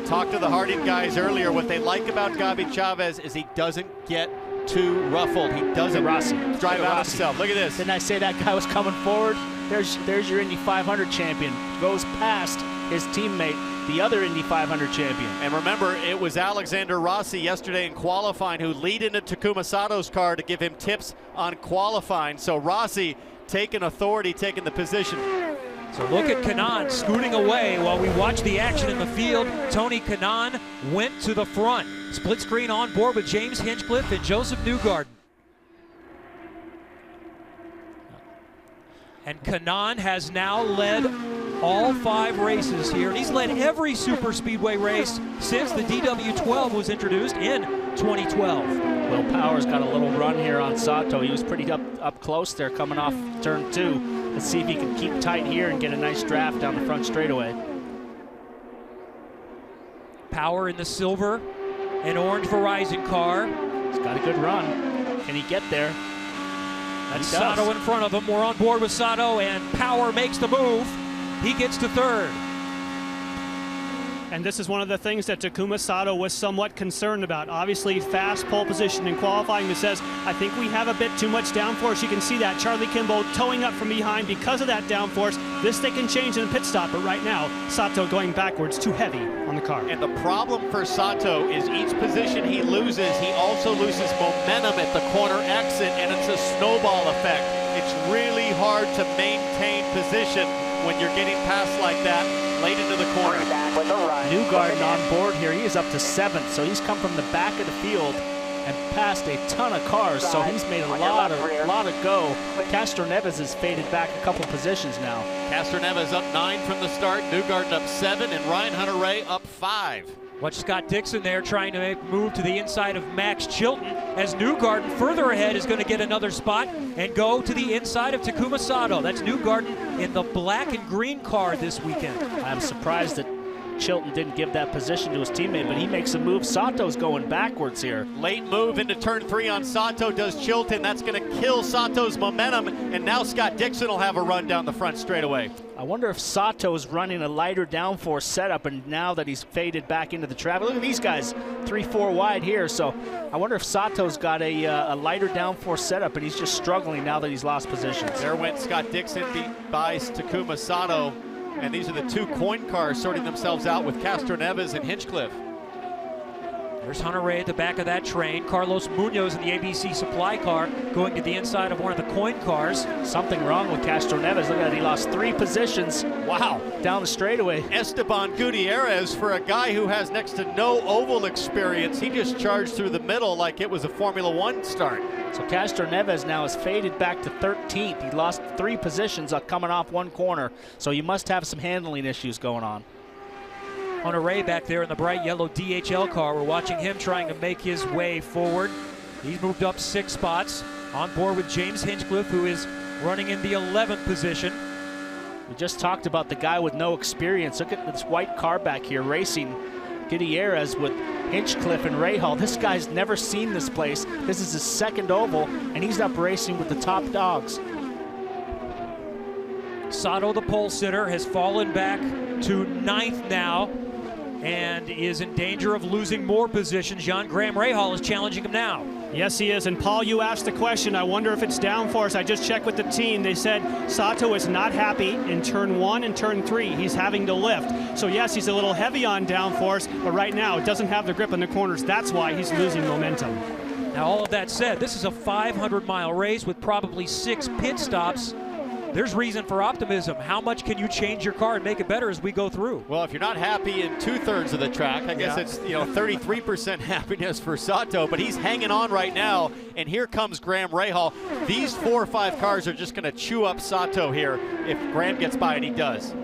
Talked to the Harding guys earlier. What they like about Gabby Chavez is he doesn't get too ruffled. He doesn't drive out himself. Look at this. Didn't I say that guy was coming forward? There's your Indy 500 champion. Goes past his teammate, the other Indy 500 champion. And remember, it was Alexander Rossi yesterday in qualifying who lead into Takuma Sato's car to give him tips on qualifying. So Rossi taking authority, taking the position. So look at Kanaan scooting away while we watch the action in the field. Tony Kanaan went to the front. Split screen on board with James Hinchcliffe and Joseph Newgarden. And Kanaan has now led all 5 races here. And he's led every super speedway race since the DW12 was introduced in 2012. Will Power's got a little run here on Sato. He was pretty up close there coming off turn 2. Let's see if he can keep tight here and get a nice draft down the front straightaway. Power in the silver and orange Verizon car. He's got a good run. Can he get there? That's Sato in front of him. We're on board with Sato, and Power makes the move. He gets to 3rd. And this is one of the things that Takuma Sato was somewhat concerned about. Obviously, fast pole position in qualifying that says, I think we have a bit too much downforce. You can see that Charlie Kimball towing up from behind because of that downforce. This they can change in the pit stop, but right now, Sato going backwards, too heavy on the car. And the problem for Sato is each position he loses, he also loses momentum at the corner exit, and it's a snowball effect. It's really hard to maintain position when you're getting past like that late into the corner. Newgarden on board here. He is up to 7th, so he's come from the back of the field and passed a ton of cars, so he's made a lot of go. Castroneves has faded back a couple positions now. Castroneves up 9 from the start, Newgarden up 7, and Ryan Hunter-Reay up 5. Watch Scott Dixon there trying to make move to the inside of Max Chilton, as Newgarden further ahead is going to get another spot and go to the inside of Takuma Sato. That's Newgarden in the black and green car this weekend. I'm surprised that Chilton didn't give that position to his teammate, but he makes a move. Sato's going backwards here. Late move into turn 3 on Sato does Chilton. That's going to kill Sato's momentum, and now Scott Dixon will have a run down the front straightaway. I wonder if Sato's running a lighter downforce setup, and now that he's faded back into the traffic. Look at these guys, 3-4 wide here. So I wonder if Sato's got a lighter downforce setup, and he's just struggling now that he's lost positions. There went Scott Dixon by Takuma Sato. And these are the 2 coin cars sorting themselves out with Castroneves and Hinchcliffe. There's Hunter-Reay at the back of that train. Carlos Munoz in the ABC supply car going to the inside of one of the coin cars. Something wrong with Castroneves. Look at that, he lost 3 positions. Wow. Down the straightaway. Esteban Gutierrez, for a guy who has next to no oval experience, he just charged through the middle like it was a Formula 1 start. So Castroneves now is faded back to 13th. He lost 3 positions coming off one corner, so you must have some handling issues going on. Hunter-Reay back there in the bright yellow DHL car. We're watching him trying to make his way forward. He's moved up 6 spots. On board with James Hinchcliffe, who is running in the 11th position. We just talked about the guy with no experience. Look at this white car back here racing Gutierrez with Hinchcliffe and Rahal. This guy's never seen this place. This is his 2nd oval, and he's up racing with the top dogs. Sato, the pole sitter, has fallen back to 9th now and is in danger of losing more positions. Graham Rahal is challenging him now. Yes, he is. And Paul, you asked the question. I wonder if it's downforce. I just checked with the team. They said Sato is not happy in turn 1 and turn 3. He's having to lift. So yes, he's a little heavy on downforce, but right now it doesn't have the grip in the corners. That's why he's losing momentum. Now, all of that said, this is a 500-mile race with probably 6 pit stops. There's reason for optimism. How much can you change your car and make it better as we go through? Well, if you're not happy in 2/3 of the track, I guess it's 33% happiness for Sato, but he's hanging on right now. And here comes Graham Rahal. These 4 or 5 cars are just going to chew up Sato here if Graham gets by, and he does.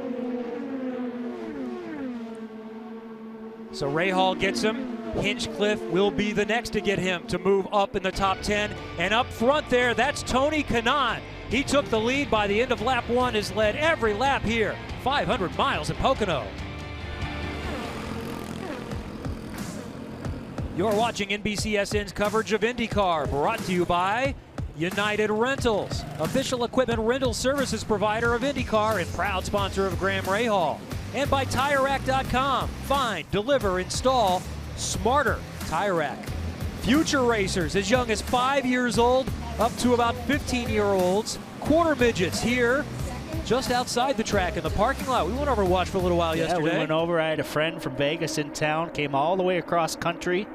So Rahal gets him. Hinchcliffe will be the next to get him to move up in the top 10. And up front there, that's Tony Kanaan. He took the lead by the end of lap 1, has led every lap here. 500 miles at Pocono. You're watching NBCSN's coverage of IndyCar, brought to you by United Rentals, official equipment rental services provider of IndyCar and proud sponsor of Graham Rahal. And by TireRack.com. Find, deliver, install smarter Tire Rack. Future racers as young as 5 years old up to about 15-year-olds. Quarter midgets here just outside the track in the parking lot. We went over to watch for a little while yesterday. We went over. I had a friend from Vegas in town, came all the way across country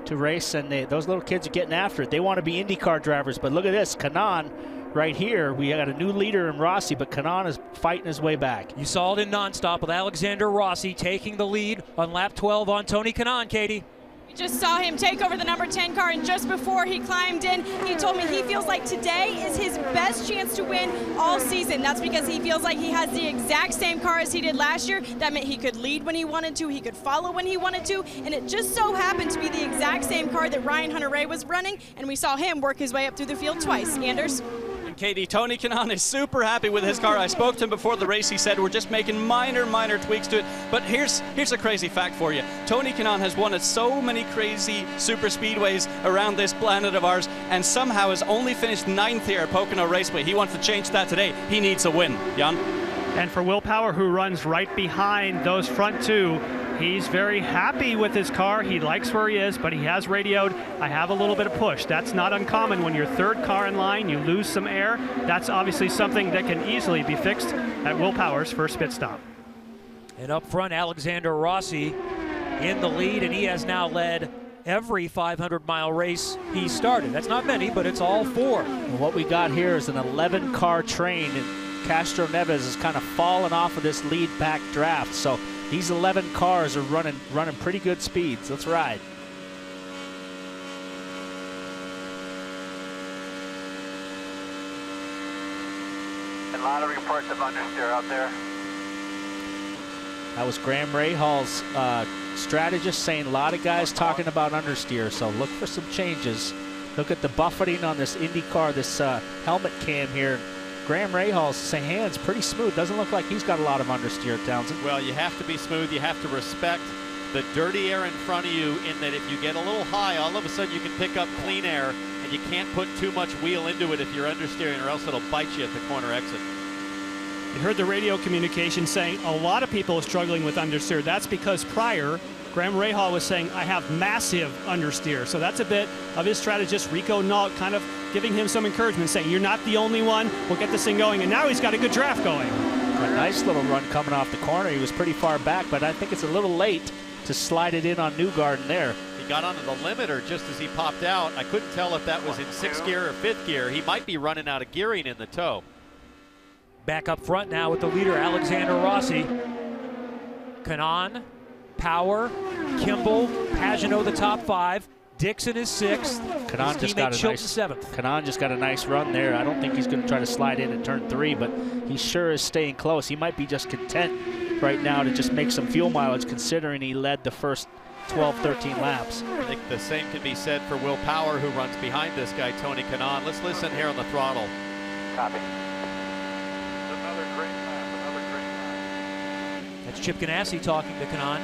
to race, and those little kids are getting after it. They want to be IndyCar drivers, but look at this. Kanaan right here. We got a new leader in Rossi, but Kanaan is fighting his way back. You saw it in nonstop with Alexander Rossi taking the lead on lap 12 on Tony Kanaan, Katie. We just saw him take over the number 10 car, and just before he climbed in, he told me he feels like today is his best chance to win all season. That's because he feels like he has the exact same car as he did last year. That meant he could lead when he wanted to, he could follow when he wanted to, and it just so happened to be the exact same car that Ryan Hunter-Reay was running, and we saw him work his way up through the field twice. Anders? Katie, Tony Kanaan is super happy with his car. I spoke to him before the race. He said we're just making minor tweaks to it. But here's a crazy fact for you. Tony Kanaan has won at so many crazy super speedways around this planet of ours, and somehow has only finished 9th here at Pocono Raceway. He wants to change that today. He needs a win. Jan? And for Will Power, who runs right behind those front 2, He's very happy with his car. He likes where he is, but he has radioed, I have a little bit of push. That's not uncommon when you're third car in line, you lose some air. That's obviously something that can easily be fixed at Will Power's first pit stop. And up front, Alexander Rossi in the lead, and he has now led every 500-mile race he started. That's not many, but it's all 4. And what we got here is an 11-car train, and Castro Neves is kind of fallen off of this lead back draft. So these 11 cars are running pretty good speeds. Let's ride. A lot of reports of understeer out there. That was Graham Rahal's strategist saying a lot of guys talking about understeer, so look for some changes. Look at the buffeting on this IndyCar, this helmet cam here. Graham Rahal's hand's pretty smooth. Doesn't look like he's got a lot of understeer, Townsend. Well, you have to be smooth. You have to respect the dirty air in front of you, in that if you get a little high, all of a sudden you can pick up clean air, and you can't put too much wheel into it if you're understeering, or else it'll bite you at the corner exit. You heard the radio communication saying a lot of people are struggling with understeer. That's because prior, Graham Rahal was saying, I have massive understeer. So that's a bit of his strategist, Rico Nault, kind of giving him some encouragement, saying, you're not the only one. We'll get this thing going. And now he's got a good draft going. A nice little run coming off the corner. He was pretty far back, but I think it's a little late to slide it in on Newgarden there. He got onto the limiter just as he popped out. I couldn't tell if that was in 6th gear or 5th gear. He might be running out of gearing in the toe. Back up front now with the leader, Alexander Rossi. Kanaan, Power, Kimball, Pagenaud the top 5. Dixon is 6th. Kanaan just got a nice 7th. Kanaan just got a nice run there. I don't think he's going to try to slide in at turn 3, but he sure is staying close. He might be just content right now to just make some fuel mileage, considering he led the first 12, 13 laps. I think the same can be said for Will Power, who runs behind this guy, Tony Kanaan. Let's listen here on the throttle. Copy. That's Chip Ganassi talking to Kanaan.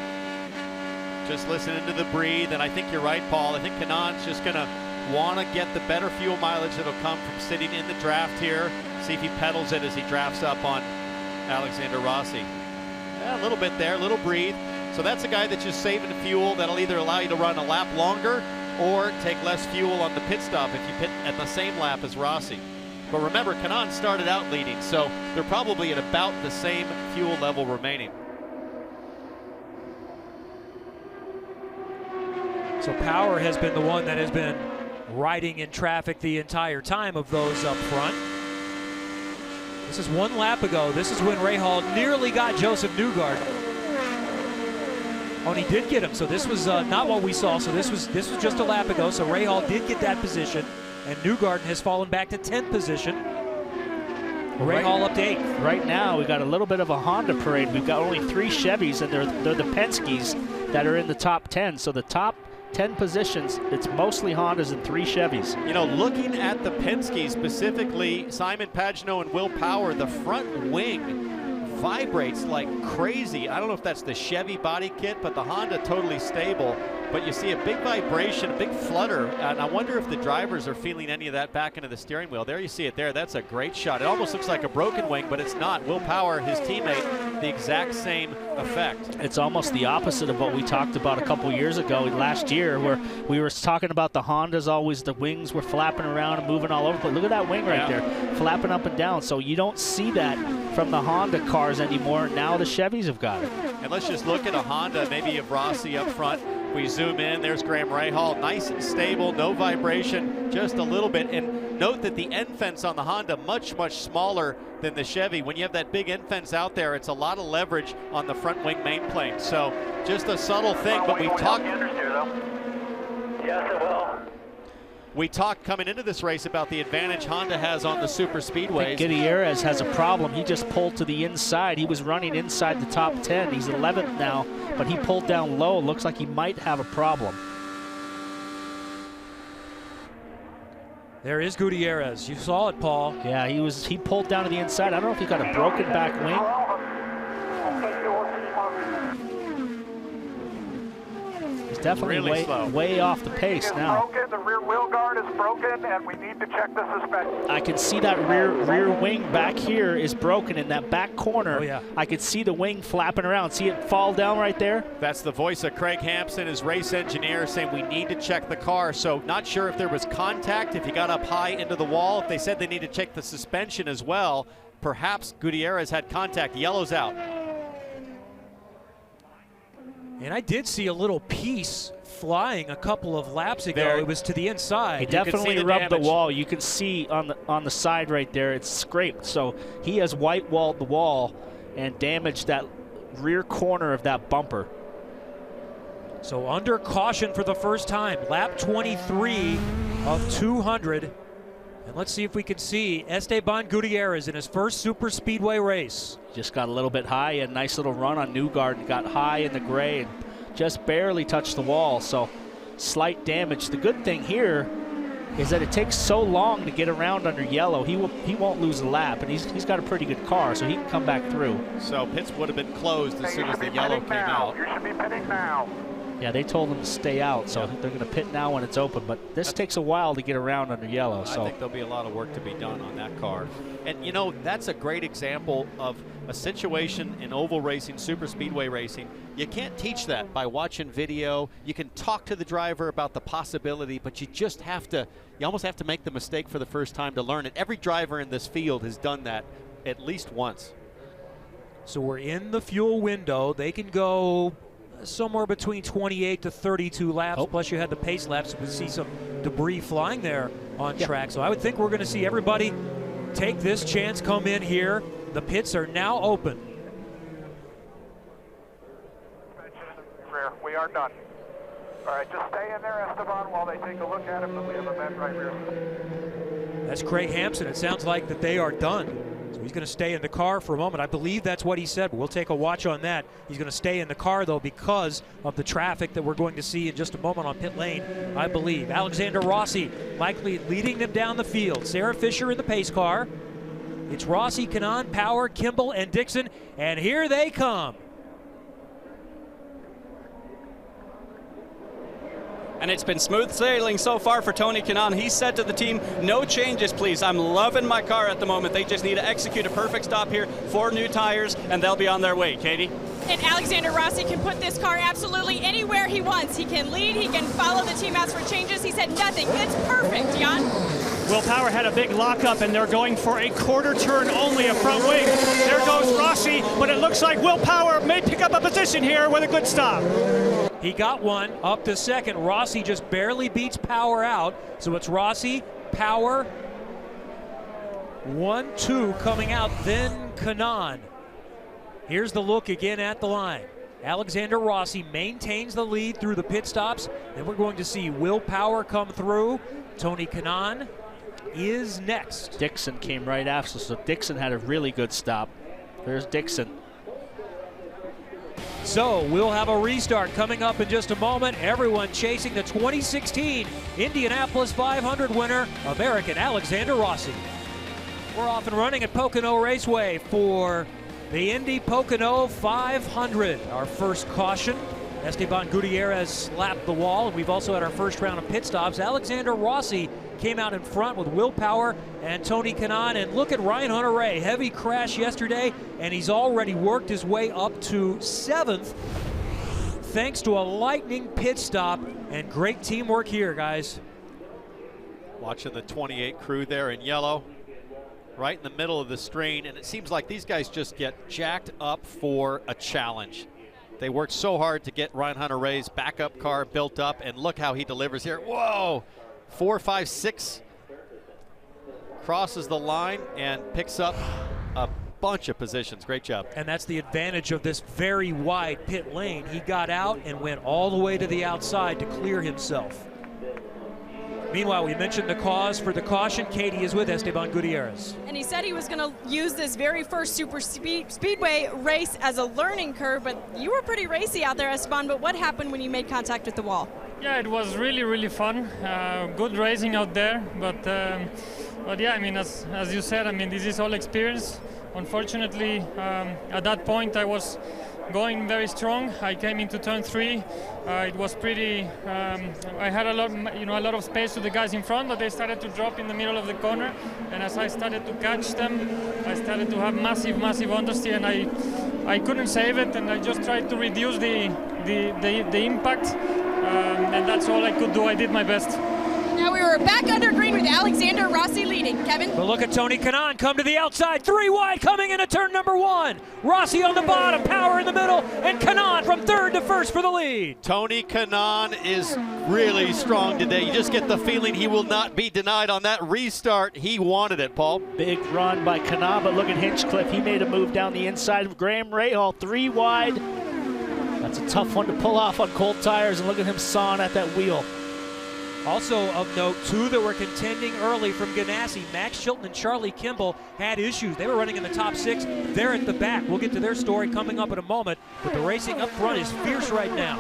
Just listening to the breathe, and I think you're right, Paul. I think Kanaan's just going to want to get the better fuel mileage that'll come from sitting in the draft here. See if he pedals it as he drafts up on Alexander Rossi. Yeah, a little bit there, a little breathe. So that's a guy that's just saving fuel. That'll either allow you to run a lap longer or take less fuel on the pit stop if you pit at the same lap as Rossi. But remember, Kanaan started out leading, so they're probably at about the same fuel level remaining. So Power has been the one that has been riding in traffic the entire time of those up front. This is 1 lap ago. This is when Rahal nearly got Joseph Newgarden. Oh, and he did get him. So this was not what we saw. So this was just a lap ago. So Rahal did get that position, and Newgarden has fallen back to 10th position. Rahal up to 8th. Right now, we've got a little bit of a Honda parade. We've got only 3 Chevys, and they're the Penske's that are in the top 10. So the top 10 positions, it's mostly Hondas and 3 Chevys. You know, looking at the Penske, specifically Simon Pagenaud and Will Power, the front wing vibrates like crazy. I don't know if that's the Chevy body kit, but the Honda totally stable. But you see a big vibration, a big flutter, and I wonder if the drivers are feeling any of that back into the steering wheel. There you see it there. That's a great shot. It almost looks like a broken wing, but it's not. Will Power, his teammate, the exact same effect. It's almost the opposite of what we talked about a couple years ago last year, where we were talking about the Hondas always, the wings were flapping around and moving all over. But look at that wing right there, flapping up and down. So you don't see that from the Honda cars anymore. Now the Chevys have got it. And let's just look at a Honda, maybe of Rossi up front. We zoom in, there's Graham Rahal, nice and stable, no vibration, just a little bit. And note that the end fence on the Honda much, much smaller than the Chevy. When you have that big end fence out there, it's a lot of leverage on the front wing main plane. So just a subtle thing, but we've talked. Yes, it will. We talked coming into this race about the advantage Honda has on the super speedways. Gutierrez has a problem. He just pulled to the inside. He was running inside the top 10. He's 11th now, but he pulled down low. Looks like he might have a problem. There is Gutierrez. You saw it, Paul. Yeah, he pulled down to the inside. I don't know if he got a broken back wing. He's definitely really way off the pace now. Broken, the rear wheel guard is broken, and we need to check the suspension. I can see that rear wing back here is broken in that back corner. Oh, yeah. I could see the wing flapping around. See it fall down right there? That's the voice of Craig Hampson, his race engineer, saying we need to check the car. So not sure if there was contact, if he got up high into the wall. If they said they need to check the suspension as well, perhaps Gutierrez had contact. Yellow's out. And I did see a little piece flying a couple of laps ago. There. It was to the inside. He definitely rubbed the wall. You can see on the side right there, it's scraped. So he has white walled the wall and damaged that rear corner of that bumper. So under caution for the first time, lap 23 of 200. And let's see if we can see Esteban Gutierrez in his first super speedway race. Just got a little bit high, a nice little run on Newgarden, got high in the gray and just barely touched the wall, so slight damage. The good thing here is that it takes so long to get around under yellow. He won't lose a lap, and he's got a pretty good car, so he can come back through. So pits would have been closed as soon as the yellow came out. You should be pitting now. Yeah, they told him to stay out, so they're going to pit now when it's open. But this takes a while to get around under yellow. So I think there'll be a lot of work to be done on that car. And, you know, that's a great example of a situation in oval racing, super speedway racing. You can't teach that by watching video. You can talk to the driver about the possibility, but you just have to, you almost have to make the mistake for the first time to learn it. Every driver in this field has done that at least once. So we're in the fuel window. They can go somewhere between 28 to 32 laps, plus you had the pace laps. We see some debris flying there on track. So I would think we're going to see everybody take this chance, come in here. The pits are now open. We are done. All right, just stay in there, Esteban, while they take a look at it, but we have a vent right here. That's Craig Hampson. It sounds like that they are done. So he's going to stay in the car for a moment. I believe that's what he said. We'll take a watch on that. He's going to stay in the car, though, because of the traffic that we're going to see in just a moment on pit lane, I believe. Alexander Rossi likely leading them down the field. Sarah Fisher in the pace car. It's Rossi, Kanaan, Power, Kimball, and Dixon. And here they come. And it's been smooth sailing so far for Tony Kanaan. He said to the team, no changes, please. I'm loving my car at the moment. They just need to execute a perfect stop here, 4 new tires, and they'll be on their way. Katie? And Alexander Rossi can put this car absolutely anywhere he wants. He can lead, he can follow the team out for changes. He said nothing. It's perfect, Jan. Will Power had a big lockup, and they're going for a quarter turn only, a front wing. There goes Rossi, but it looks like Will Power may pick up a position here with a good stop. He got one up to second. Rossi just barely beats Power out. So it's Rossi, Power, 1-2 coming out, then Kanaan. Here's the look again at the line. Alexander Rossi maintains the lead through the pit stops. Then we're going to see Will Power come through. Tony Kanaan is next. Dixon came right after, so Dixon had a really good stop. There's Dixon. So we'll have a restart coming up in just a moment. Everyone chasing the 2016 Indianapolis 500 winner, American Alexander Rossi. We're off and running at Pocono Raceway for the Indy Pocono 500. Our first caution. Esteban Gutierrez slapped the wall, and we've also had our first round of pit stops. Alexander Rossi came out in front with Will Power and Tony Kanaan. And look at Ryan Hunter-Reay. Heavy crash yesterday, and he's already worked his way up to 7th thanks to a lightning pit stop and great teamwork here, guys. Watching the 28 crew there in yellow, right in the middle of the strain, and it seems like these guys just get jacked up for a challenge. They worked so hard to get Ryan Hunter-Reay's backup car built up, and look how he delivers here. Whoa! 4, 5, 6 crosses the line and picks up a bunch of positions. Great job. And that's the advantage of this very wide pit lane. He got out and went all the way to the outside to clear himself. Meanwhile, we mentioned the cause for the caution. Katie is with Esteban Gutierrez. And he said he was going to use this very first super speedway race as a learning curve, but you were pretty racy out there, Esteban. But what happened when you made contact with the wall? Yeah, it was really, really fun. Good racing out there, but yeah, I mean, as you said, I mean, this is all experience. Unfortunately, at that point, I was going very strong. I came into turn 3. It was pretty. I had a lot of space to the guys in front, but they started to drop in the middle of the corner. And as I started to catch them, I started to have massive understeer, and I couldn't save it. And I just tried to reduce the impact, and that's all I could do. I did my best. Now we were back under green with Alexander Rossi leading. Kevin? But look at Tony Kanaan come to the outside. 3 wide coming into turn number 1. Rossi on the bottom, Power in the middle, and Kanaan from 3rd to 1st for the lead. Tony Kanaan is really strong today. You just get the feeling he will not be denied on that restart. He wanted it, Paul. Big run by Kanaan, but look at Hinchcliffe. He made a move down the inside of Graham Rahal, 3 wide. That's a tough one to pull off on cold tires, and look at him sawing at that wheel. Also of note, 2 that were contending early from Ganassi, Max Chilton and Charlie Kimball, had issues. They were running in the top 6. They're at the back. We'll get to their story coming up in a moment, but the racing up front is fierce right now.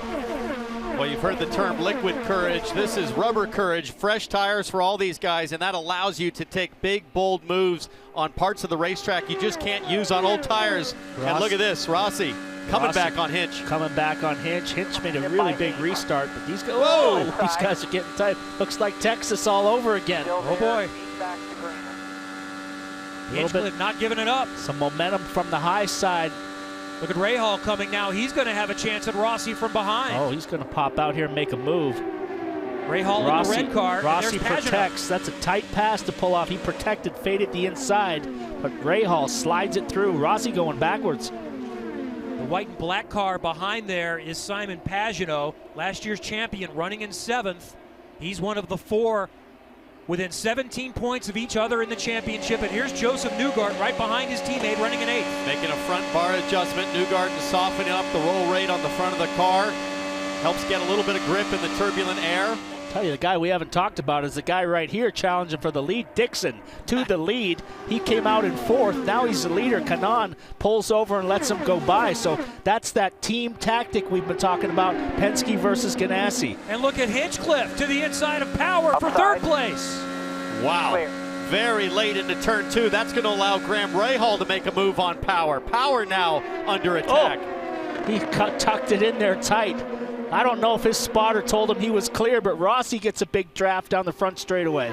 Well, you've heard the term liquid courage. This is rubber courage, fresh tires for all these guys, and that allows you to take big, bold moves on parts of the racetrack you just can't use on old tires. And look at this, Rossi. Coming back on Hinch. Coming back on Hinch. Hinch made a really big restart, but these guys, whoa, these guys are getting tight. Looks like Texas all over again. Oh boy. Hinchcliffe not giving it up. Some momentum from the high side. Look at Rahal coming now. He's going to have a chance at Rossi from behind. Oh, he's going to pop out here and make a move. Rahal in the red car. Rossi protects. That's a tight pass to pull off. He protected, faded the inside, but Rahal slides it through. Rossi going backwards. The white and black car behind there is Simon Pagenaud, last year's champion, running in 7th. He's one of the 4 within 17 points of each other in the championship. And here's Joseph Newgarden right behind his teammate running in 8th. Making a front bar adjustment. Newgarden softening up the roll rate on the front of the car. Helps get a little bit of grip in the turbulent air. Tell you, the guy we haven't talked about is the guy right here challenging for the lead, Dixon, to the lead. He came out in 4th. Now he's the leader. Kanaan pulls over and lets him go by. So that's that team tactic we've been talking about, Penske versus Ganassi. And look at Hinchcliffe to the inside of Power for 3rd place. Wow. Very late into turn 2. That's going to allow Graham Rahal to make a move on Power. Power now under attack. Oh, he tucked it in there tight. I don't know if his spotter told him he was clear, but Rossi gets a big draft down the front straightaway.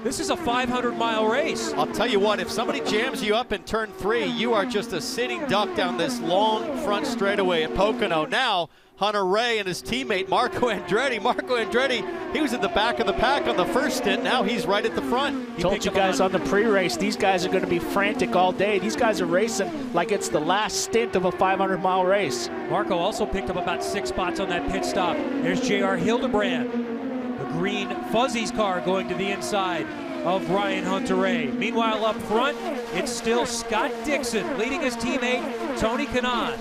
This is a 500-mile race. I'll tell you what, if somebody jams you up in turn 3, you are just a sitting duck down this long front straightaway at Pocono. Now, Hunter Ray and his teammate Marco Andretti. Marco Andretti, he was at the back of the pack on the first stint. Now he's right at the front. Told you guys on the pre-race, these guys are going to be frantic all day. These guys are racing like it's the last stint of a 500-mile race. Marco also picked up about 6 spots on that pit stop. There's J.R. Hildebrand, the green Fuzzy's car going to the inside of Ryan Hunter-Ray. Meanwhile, up front, it's still Scott Dixon leading his teammate, Tony Kanaan.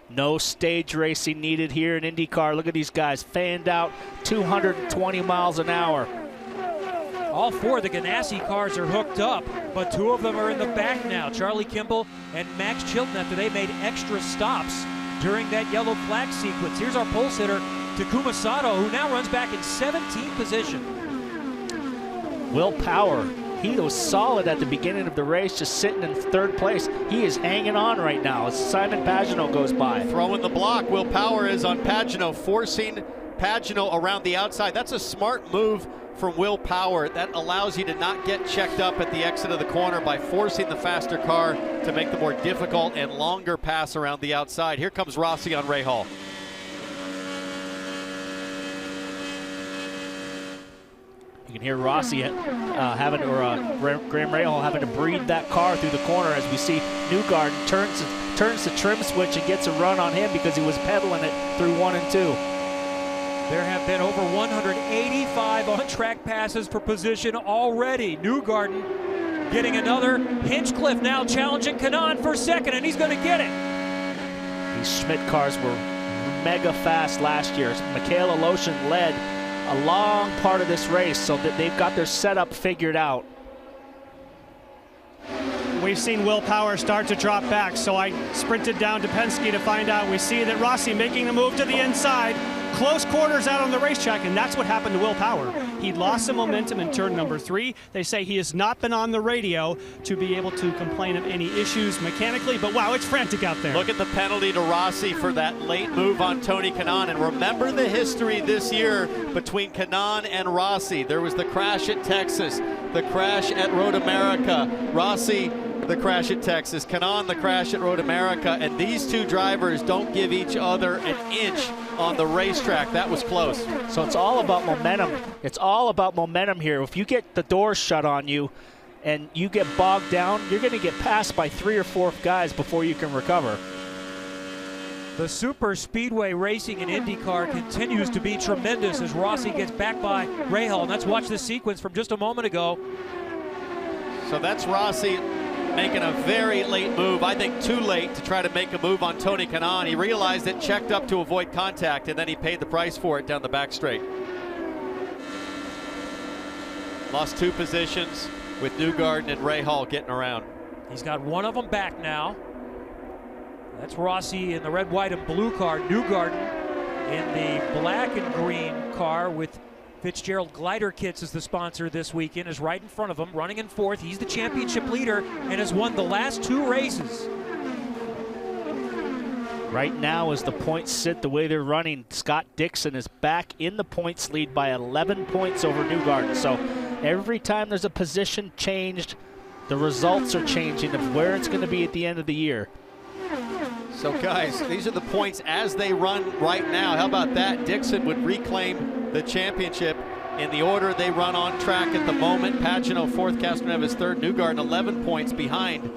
No stage racing needed here in IndyCar. Look at these guys fanned out 220 miles an hour. All 4 of the Ganassi cars are hooked up, but 2 of them are in the back now. Charlie Kimball and Max Chilton after they made extra stops during that yellow flag sequence. Here's our pole sitter, Takuma Sato, who now runs back in 17th position. Will Power, he was solid at the beginning of the race, just sitting in 3rd place. He is hanging on right now as Simon Pagenaud goes by. Throwing the block. Will Power is on Pagenaud, forcing Pagenaud around the outside. That's a smart move from Will Power. That allows you to not get checked up at the exit of the corner by forcing the faster car to make the more difficult and longer pass around the outside. Here comes Rossi on Rahal. You can hear Rossi Graham Rahal having to breathe that car through the corner as we see Newgarden turns the trim switch and gets a run on him because he was pedaling it through 1 and 2. There have been over 185 on-track passes for position already. Newgarden getting another. Hinchcliffe now challenging Kanaan for 2nd, and he's going to get it. These Schmidt cars were mega fast last year. Michaela Lotion led a long part of this race, so that they've got their setup figured out. We've seen Will Power start to drop back, so I sprinted down to Penske to find out. We see that Rossi making the move to the inside. close quarters out on the racetrack, and that's what happened to Will Power. He lost some momentum in turn number 3. They say he has not been on the radio to be able to complain of any issues mechanically, but wow, it's frantic out there. Look at the penalty to Rossi for that late move on Tony Kanaan, and remember the history this year between Kanaan and Rossi. There was the crash at Texas, the crash at Road America, Rossi the crash at Texas, Kanaan the crash at Road America, and these two drivers don't give each other an inch on the racetrack. That was close. So it's all about momentum. It's all about momentum here. If you get the doors shut on you and you get bogged down, you're going to get passed by 3 or 4 guys before you can recover. The super speedway racing in IndyCar continues to be tremendous as Rossi gets back by Rahal. And let's watch this sequence from just a moment ago. So that's Rossi making a very late move, I think too late to try to make a move on Tony Kanaan. He realized it, checked up to avoid contact, and then he paid the price for it down the back straight. Lost 2 positions with Newgarden and Rahal getting around. He's got one of them back now. That's Rossi in the red, white, and blue car. Newgarden in the black and green car with Fitzgerald Glider Kits as the sponsor this weekend, is right in front of him, running in 4th. He's the championship leader and has won the last 2 races. Right now, as the points sit the way they're running, Scott Dixon is back in the points lead by 11 points over Newgarden. So every time there's a position changed, the results are changing of where it's going to be at the end of the year. So guys, these are the points as they run right now. How about that? Dixon would reclaim the championship in the order they run on track at the moment. Pagano 4th, Castroneves is 3rd, Newgarden 11 points behind.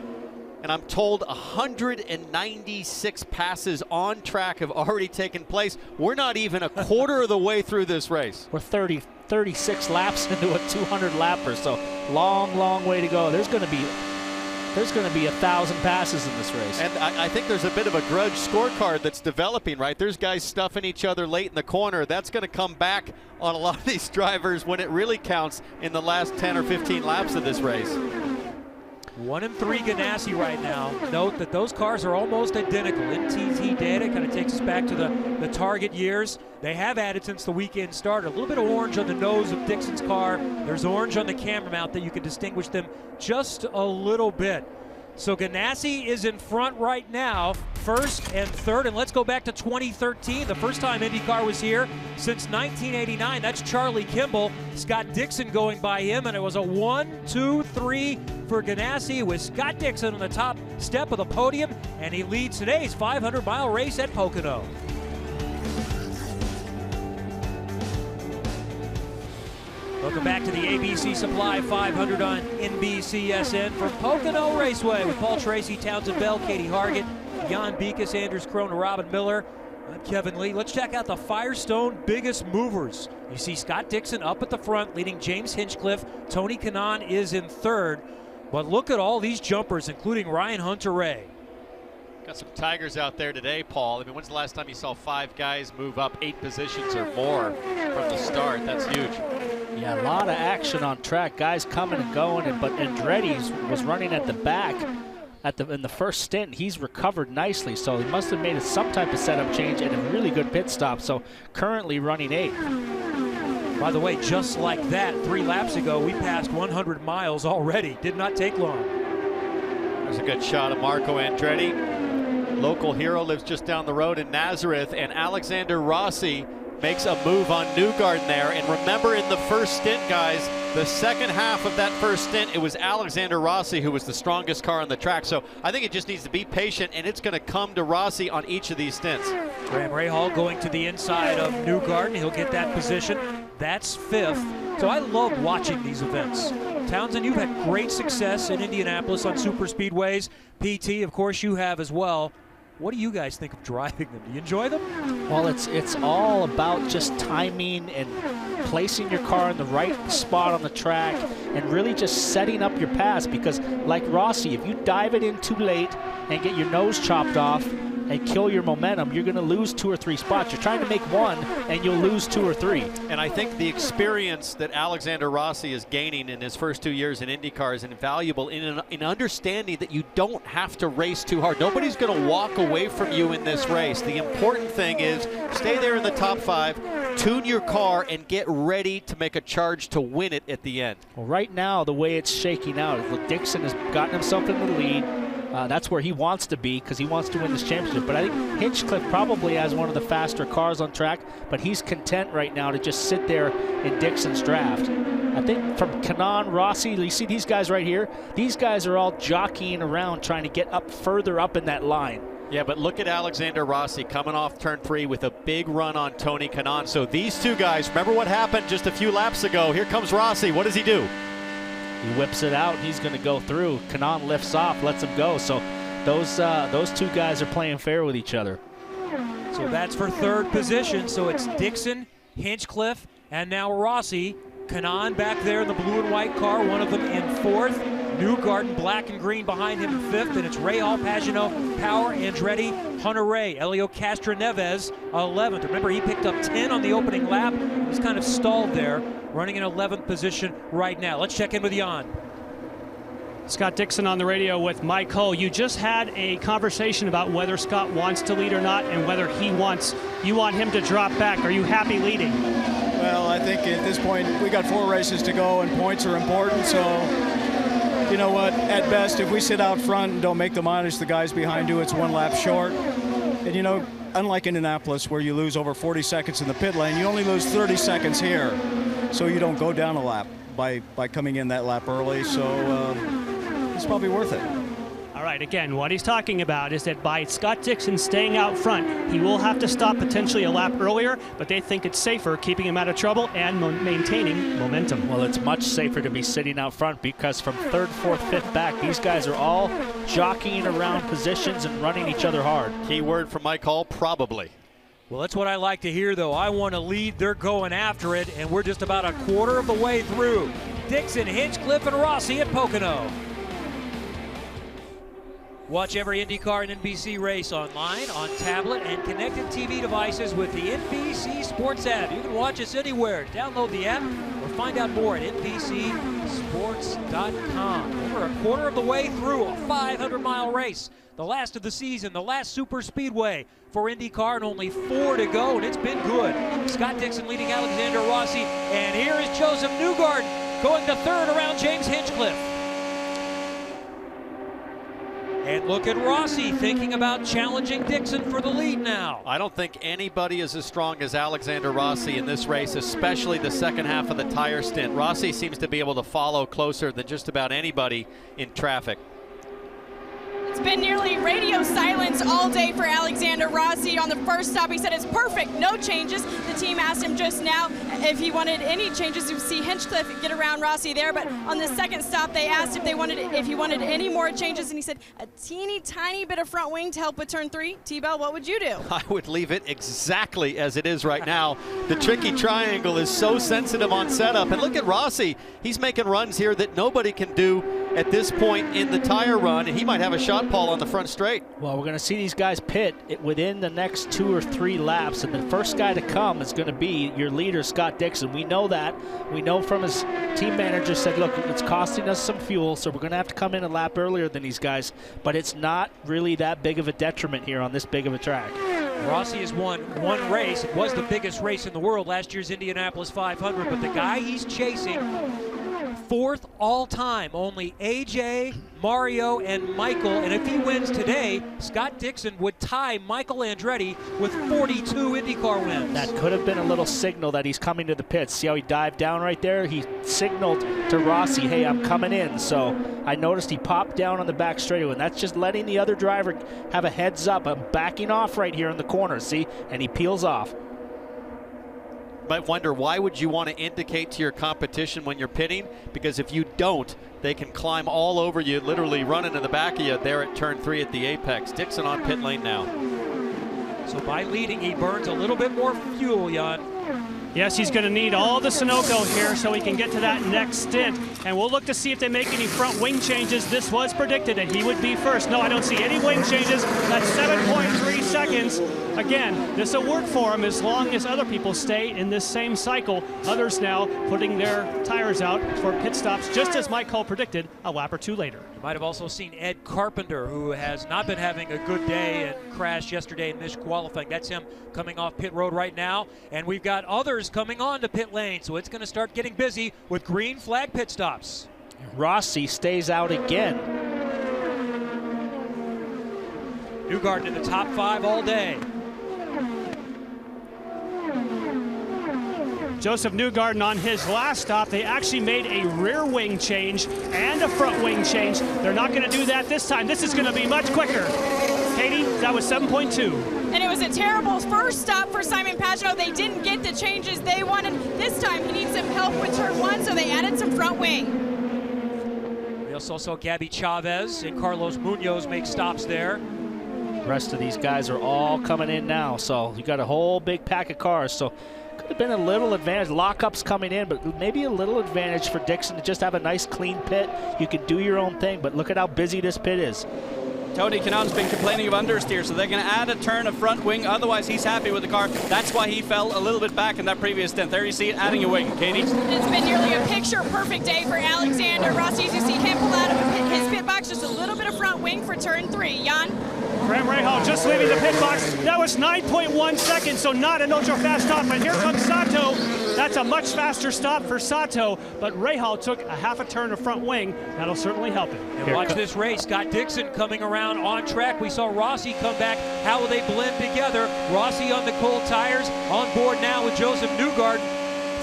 And I'm told 196 passes on track have already taken place. We're not even a quarter of the way through this race. We're 36 laps into a 200 lapper, so long way to go. There's going to be 1,000 passes in this race. And I think there's a bit of a grudge scorecard that's developing, right? There's guys stuffing each other late in the corner. That's going to come back on a lot of these drivers when it really counts in the last 10 or 15 laps of this race. 1 and 3 Ganassi right now. Note that those cars are almost identical. NTT data kind of takes us back to the target years. They have added since the weekend started. A little bit of orange on the nose of Dixon's car. There's orange on the camera mount that you can distinguish them just a little bit. So Ganassi is in front right now, 1st and 3rd. And let's go back to 2013, the first time IndyCar was here since 1989. That's Charlie Kimball. Scott Dixon going by him, and it was a 1-2-3 for Ganassi with Scott Dixon on the top step of the podium, and he leads today's 500-mile race at Pocono. Welcome back to the ABC Supply 500 on NBCSN from Pocono Raceway with Paul Tracy, Townsend Bell, Katie Hargett, Jan Beekes, Anders Krohn, and Robin Miller. I'm Kevin Lee. Let's check out the Firestone biggest movers. You see Scott Dixon up at the front leading James Hinchcliffe. Tony Kanaan is in 3rd. But look at all these jumpers, including Ryan Hunter-Reay. Got some Tigers out there today, Paul. I mean, when's the last time you saw 5 guys move up 8 positions or more from the start? That's huge. Yeah, a lot of action on track. Guys coming and going, but Andretti was running at the back in the first stint. He's recovered nicely, so he must have made some type of setup change and a really good pit stop. So currently running 8th. By the way, just like that, 3 laps ago, we passed 100 miles already. Did not take long. There's a good shot of Marco Andretti. Local hero, lives just down the road in Nazareth, and Alexander Rossi makes a move on Newgarden there. And remember, in the first stint, guys, the second half of that first stint, it was Alexander Rossi who was the strongest car on the track. So I think it just needs to be patient, and it's going to come to Rossi on each of these stints. Graham Rahal going to the inside of Newgarden. He'll get that position. That's 5th. So I love watching these events. Townsend, you've had great success in Indianapolis on super speedways. PT, of course, you have as well. What do you guys think of driving them? Do you enjoy them? Well, it's all about just timing and placing your car in the right spot on the track and really just setting up your pass, because like Rossi, if you dive it in too late and get your nose chopped off, and kill your momentum, you're going to lose 2 or 3 spots. You're trying to make one, and you'll lose 2 or 3. And I think the experience that Alexander Rossi is gaining in his first 2 years in IndyCar is invaluable in understanding that you don't have to race too hard. Nobody's going to walk away from you in this race. The important thing is stay there in the top 5, tune your car, and get ready to make a charge to win it at the end. Well, right now, the way it's shaking out, Dixon has gotten himself in the lead. That's where he wants to be because he wants to win this championship. But I think Hinchcliffe probably has one of the faster cars on track, but he's content right now to just sit there in Dixon's draft. I think from Kanaan, Rossi, you see these guys right here? These guys are all jockeying around trying to get up further up in that line. Yeah, but look at Alexander Rossi coming off turn 3 with a big run on Tony Kanaan. So these 2 guys, remember what happened just a few laps ago. Here comes Rossi. What does he do? He whips it out. He's going to go through. Kanaan lifts off, lets him go. So those 2 guys are playing fair with each other. So that's for 3rd position. So it's Dixon, Hinchcliffe, and now Rossi. Kanaan back there in the blue and white car, one of them in 4th. Newgarden, black and green behind him in 5th, and it's Rahal, Pagenaud, Power, Andretti, Hunter-Reay, Helio Castroneves, 11th. Remember, he picked up 10 on the opening lap. He was kind of stalled there, running in 11th position right now. Let's check in with Jan. Scott Dixon on the radio with Mike Hull. You just had a conversation about whether Scott wants to lead or not, and whether you want him to drop back. Are you happy leading? Well, I think at this point we got 4 races to go, and points are important. So, you know what? At best, if we sit out front and don't make the mileage the guys behind do, it's 1 lap short. And you know, unlike Indianapolis, where you lose over 40 seconds in the pit lane, you only lose 30 seconds here, so you don't go down a lap by coming in that lap early. So it's probably worth it. All right, again, what he's talking about is that by Scott Dixon staying out front, he will have to stop potentially a lap earlier, but they think it's safer keeping him out of trouble and maintaining momentum. Well, it's much safer to be sitting out front because from 3rd, 4th, 5th back, these guys are all jockeying around positions and running each other hard. Key word from Mike Hull, probably. Well, that's what I like to hear, though. I want to lead. They're going after it, and we're just about a quarter of the way through. Dixon, Hinchcliffe, and Rossi at Pocono. Watch every IndyCar and NBC race online, on tablet, and connected TV devices with the NBC Sports app. You can watch us anywhere. Download the app or find out more at NBCSports.com. Over a quarter of the way through a 500-mile race. The last of the season, the last super speedway for IndyCar, and only 4 to go, and it's been good. Scott Dixon leading Alexander Rossi, and here is Joseph Newgarden going to 3rd around James Hinchcliffe. And look at Rossi thinking about challenging Dixon for the lead now. I don't think anybody is as strong as Alexander Rossi in this race, especially the second half of the tire stint. Rossi seems to be able to follow closer than just about anybody in traffic. It's been nearly radio silence all day for Alexander Rossi. On the first stop, he said it's perfect, no changes. The team asked him just now if he wanted any changes to see Hinchcliffe get around Rossi there, but on the second stop, they asked if he wanted any more changes, and he said a teeny tiny bit of front wing to help with turn 3. T-Bell, what would you do? I would leave it exactly as it is right now. The tricky triangle is so sensitive on setup, and look at Rossi. He's making runs here that nobody can do at this point in the tire run, and he might have a shot, Paul, on the front straight. Well, we're going to see these guys pit within the next 2 or 3 laps, and the first guy to come is going to be your leader, Scott Dixon. We know that. We know from his team manager said, look, it's costing us some fuel, so we're going to have to come in a lap earlier than these guys, but it's not really that big of a detriment here on this big of a track. Rossi has won 1 race. It was the biggest race in the world, last year's Indianapolis 500, but the guy he's chasing, 4th all-time, only AJ, Mario, and Michael, and if he wins today, Scott Dixon would tie Michael Andretti with 42 IndyCar wins. That could have been a little signal that he's coming to the pits. See how he dived down right there? He signaled to Rossi, hey, I'm coming in. So I noticed he popped down on the back straightaway, and that's just letting the other driver have a heads up. I'm backing off right here in the corner, see? And he peels off. Might wonder, why would you want to indicate to your competition when you're pitting? Because if you don't, they can climb all over you, literally run into the back of you there at turn 3 at the apex. Dixon on pit lane now. So by leading, he burns a little bit more fuel, Jan. Yes, he's going to need all the Sunoco here so he can get to that next stint. And we'll look to see if they make any front wing changes. This was predicted that he would be first. No, I don't see any wing changes. That's 7.3 seconds. Again, this will work for him as long as other people stay in this same cycle. Others now putting their tires out for pit stops, just as Mike Hull predicted a lap or two later. You might have also seen Ed Carpenter, who has not been having a good day and crashed yesterday and missed qualifying. That's him coming off pit road right now. And we've got others coming on to pit lane, so it's going to start getting busy with green flag pit stops. Rossi stays out again. Newgarden in the top 5 all day. Joseph Newgarden on his last stop, they actually made a rear wing change and a front wing change. They're not going to do that this time. This is going to be much quicker. Katie, that was 7.2. And it was a terrible first stop for Simon Pagenaud. They didn't get the changes they wanted. This time he needs some help with turn 1, so they added some front wing. We also saw Gabby Chavez and Carlos Munoz make stops there. The rest of these guys are all coming in now, so you got a whole big pack of cars. So could have been a little advantage. Lockups coming in, but maybe a little advantage for Dixon to just have a nice clean pit. You can do your own thing, but look at how busy this pit is. Tony Kanaan's been complaining of understeer, so they're going to add a turn of front wing. Otherwise, he's happy with the car. That's why he fell a little bit back in that previous stint. There you see it, adding a wing. Katie? It's been nearly a picture-perfect day for Alexander Rossi. As you see him pull out of his pit box, just a little bit of front wing for turn 3. Jan? Graham Rahal just leaving the pit box. That was 9.1 seconds, so not an ultra-fast stop. But here comes Sato. That's a much faster stop for Sato, but Rahal took a half a turn of front wing. That'll certainly help him. And watch this race. Scott Dixon coming around on track. We saw Rossi come back. How will they blend together? Rossi on the cold tires, on board now with Joseph Newgarden,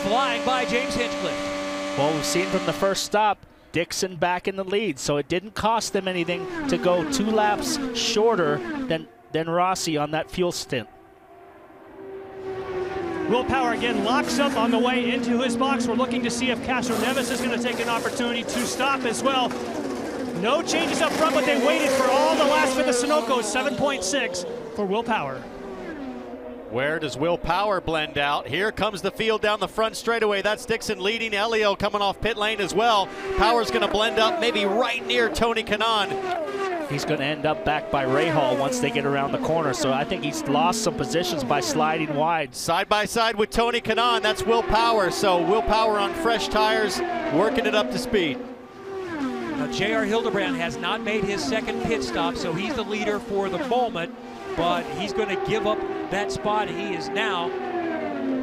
flying by James Hinchcliffe. Well, we've seen from the first stop, Dixon back in the lead, so it didn't cost them anything to go 2 laps shorter than Rossi on that fuel stint. Will Power again locks up on the way into his box. We're looking to see if Castro Neves is going to take an opportunity to stop as well. No changes up front, but they waited for all the last for the Sunoco. 7.6 for Will Power. Where does Will Power blend out? Here comes the field down the front straightaway. That's Dixon leading. Elio coming off pit lane as well. Power's going to blend up maybe right near Tony Kanaan. He's going to end up back by Rahal once they get around the corner. So I think he's lost some positions by sliding wide. Side by side with Tony Kanaan. That's Will Power. So Will Power on fresh tires, working it up to speed. Now, J.R. Hildebrand has not made his second pit stop, so he's the leader for the moment, but he's going to give up that spot. He is now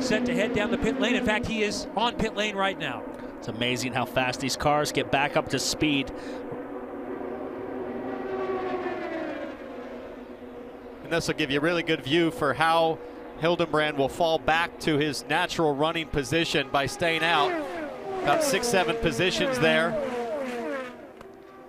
set to head down the pit lane. In fact, he is on pit lane right now. It's amazing how fast these cars get back up to speed. And this will give you a really good view for how Hildebrand will fall back to his natural running position by staying out. About 6-7 positions there.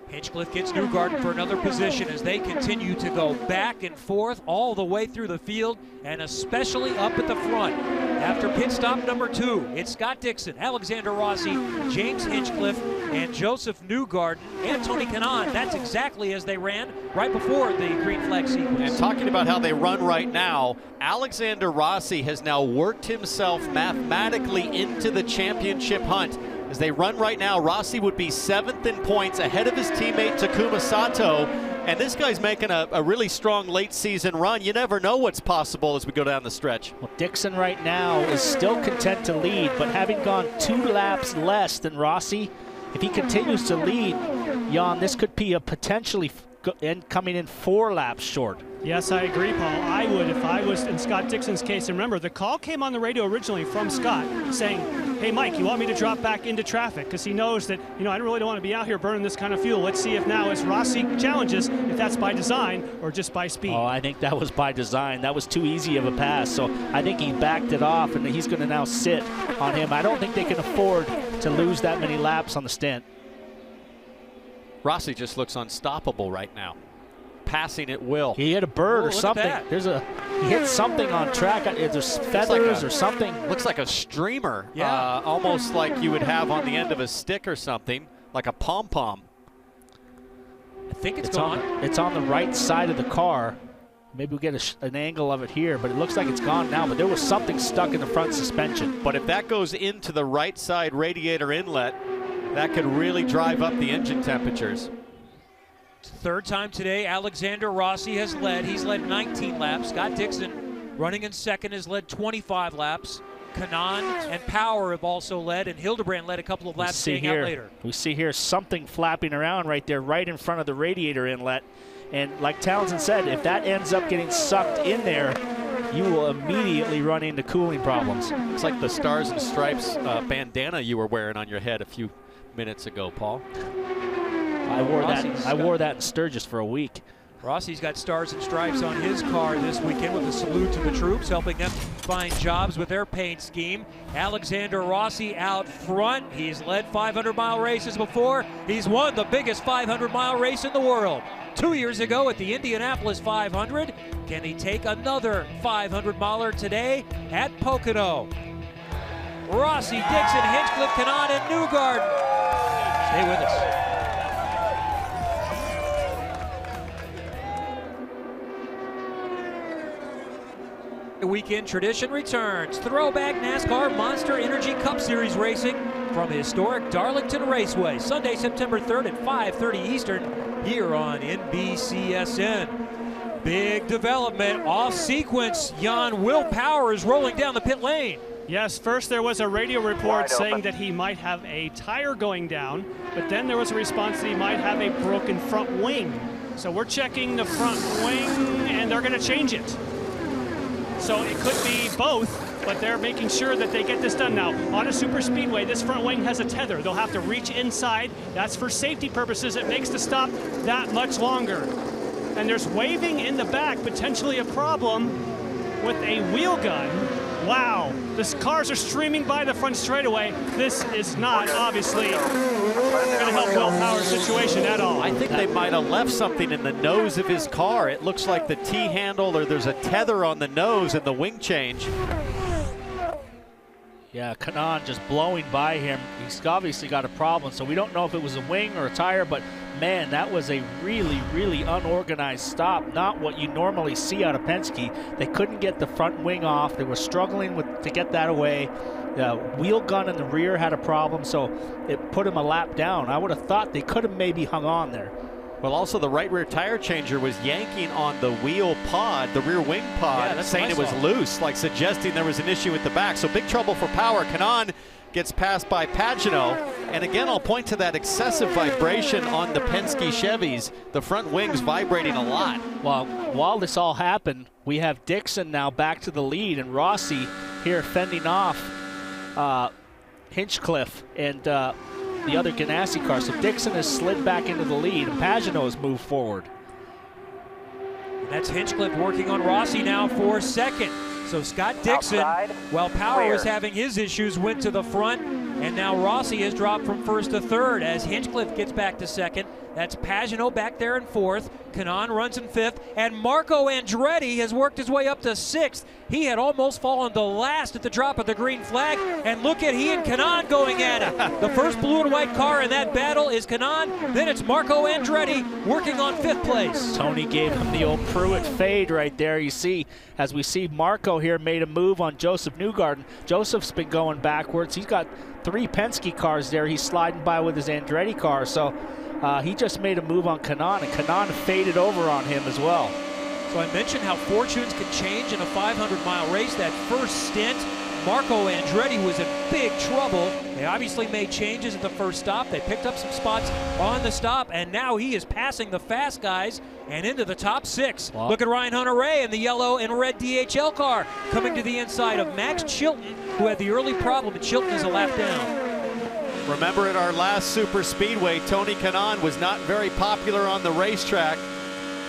Hinchcliffe gets Newgarden for another position as they continue to go back and forth all the way through the field, and especially up at the front. After pit stop number 2, it's Scott Dixon, Alexander Rossi, James Hinchcliffe, and Joseph Newgarden, and Tony Kanaan. That's exactly as they ran right before the green flag sequence. And talking about how they run right now, Alexander Rossi has now worked himself mathematically into the championship hunt. As they run right now, Rossi would be 7th in points ahead of his teammate Takuma Sato. And this guy's making a really strong late season run. You never know what's possible as we go down the stretch. Well, Dixon right now is still content to lead, but having gone 2 laps less than Rossi, if he continues to lead, Jan, this could be a potentially coming in 4 laps short. Yes, I agree, Paul. I would if I was in Scott Dixon's case. And remember, the call came on the radio originally from Scott saying, hey, Mike, you want me to drop back into traffic? Because he knows that, I really don't want to be out here burning this kind of fuel. Let's see if now as Rossi challenges, if that's by design or just by speed. Oh, I think that was by design. That was too easy of a pass. So I think he backed it off, and he's going to now sit on him. I don't think they can afford to lose that many laps on the stint. Rossi just looks unstoppable right now. Passing at will. He hit a bird or something. He hit something on track. There's feathers or something. Looks like a streamer. Yeah. Almost like you would have on the end of a stick or something, like a pom-pom. I think it's gone. It's on the right side of the car. Maybe we'll get an angle of it here, but it looks like it's gone now. But there was something stuck in the front suspension. But if that goes into the right side radiator inlet, that could really drive up the engine temperatures. Third time today, Alexander Rossi has led. He's led 19 laps. Scott Dixon, running in second, has led 25 laps. Kanaan and Power have also led, and Hildebrand led a couple of laps staying out later. We see here something flapping around right there, right in front of the radiator inlet. And like Townsend said, if that ends up getting sucked in there, you will immediately run into cooling problems. It's like the Stars and Stripes bandana you were wearing on your head a few minutes ago, Paul. I wore that in Sturgis for a week. Rossi's got Stars and Stripes on his car this weekend with a salute to the troops, helping them find jobs with their paint scheme. Alexander Rossi out front. He's led 500-mile races before. He's won the biggest 500-mile race in the world 2 years ago at the Indianapolis 500. Can he take another 500-miler today at Pocono? Rossi, Dixon, Hinchcliffe, Kanaan, and Newgarden. Stay with us. The weekend tradition returns. Throwback NASCAR Monster Energy Cup Series racing from historic Darlington Raceway. Sunday, September 3rd at 5:30 Eastern here on NBCSN. Big development off sequence. Jan Will Power is rolling down the pit lane. Yes, first there was a radio report saying that he might have a tire going down, but then there was a response that he might have a broken front wing. So we're checking the front wing, and they're going to change it. So it could be both, but they're making sure that they get this done now. On a super speedway, this front wing has a tether. They'll have to reach inside. That's for safety purposes. It makes the stop that much longer. And there's waving in the back, potentially a problem with a wheel gun. Wow, these cars are streaming by the front straightaway. This is not obviously going to help Will Power's situation at all. I think they might have left something in the nose of his car. It looks like the T-handle, or there's a tether on the nose and the wing change. Yeah, Kanaan just blowing by him. He's obviously got a problem, so we don't know if it was a wing or a tire, but man, that was a really, really unorganized stop. Not what you normally see out of Penske. They couldn't get the front wing off. They were struggling to get that away. The wheel gun in the rear had a problem, so it put him a lap down. I would have thought they could have maybe hung on there. Well, also the right rear tire changer was yanking on the wheel pod, the rear wing pod, saying it was loose, like suggesting there was an issue with the back. So big trouble for Power. Kanaan gets passed by Pagano. And again, I'll point to that excessive vibration on the Penske Chevys. The front wings vibrating a lot. Well, while this all happened, we have Dixon now back to the lead, and Rossi here fending off Hinchcliffe and the other Ganassi car. So Dixon has slid back into the lead, and Pagano has moved forward. And that's Hinchcliffe working on Rossi now for second. So Scott Dixon, while Power was having his issues, went to the front, and now Rossi has dropped from first to third as Hinchcliffe gets back to second. That's Pagano back there in fourth. Kanaan runs in fifth, and Marco Andretti has worked his way up to sixth. He had almost fallen to last at the drop of the green flag, and look at he and Kanaan going at it. The first blue and white car in that battle is Kanaan, then it's Marco Andretti working on fifth place. Tony gave him the old Pruitt fade right there. You see, as we see Marco here made a move on Joseph Newgarden. Joseph's been going backwards. He's got 3 Penske cars there. He's sliding by with his Andretti car, so he just made a move on Kanaan, and Kanaan faded over on him as well. So I mentioned how fortunes can change in a 500-mile race. That first stint, Marco Andretti was in big trouble. They obviously made changes at the first stop. They picked up some spots on the stop, and now he is passing the fast guys and into the top 6. Wow. Look at Ryan Hunter-Reay in the yellow and red DHL car coming to the inside of Max Chilton, who had the early problem, but Chilton is a lap down. Remember, at our last super speedway, Tony Kanaan was not very popular on the racetrack.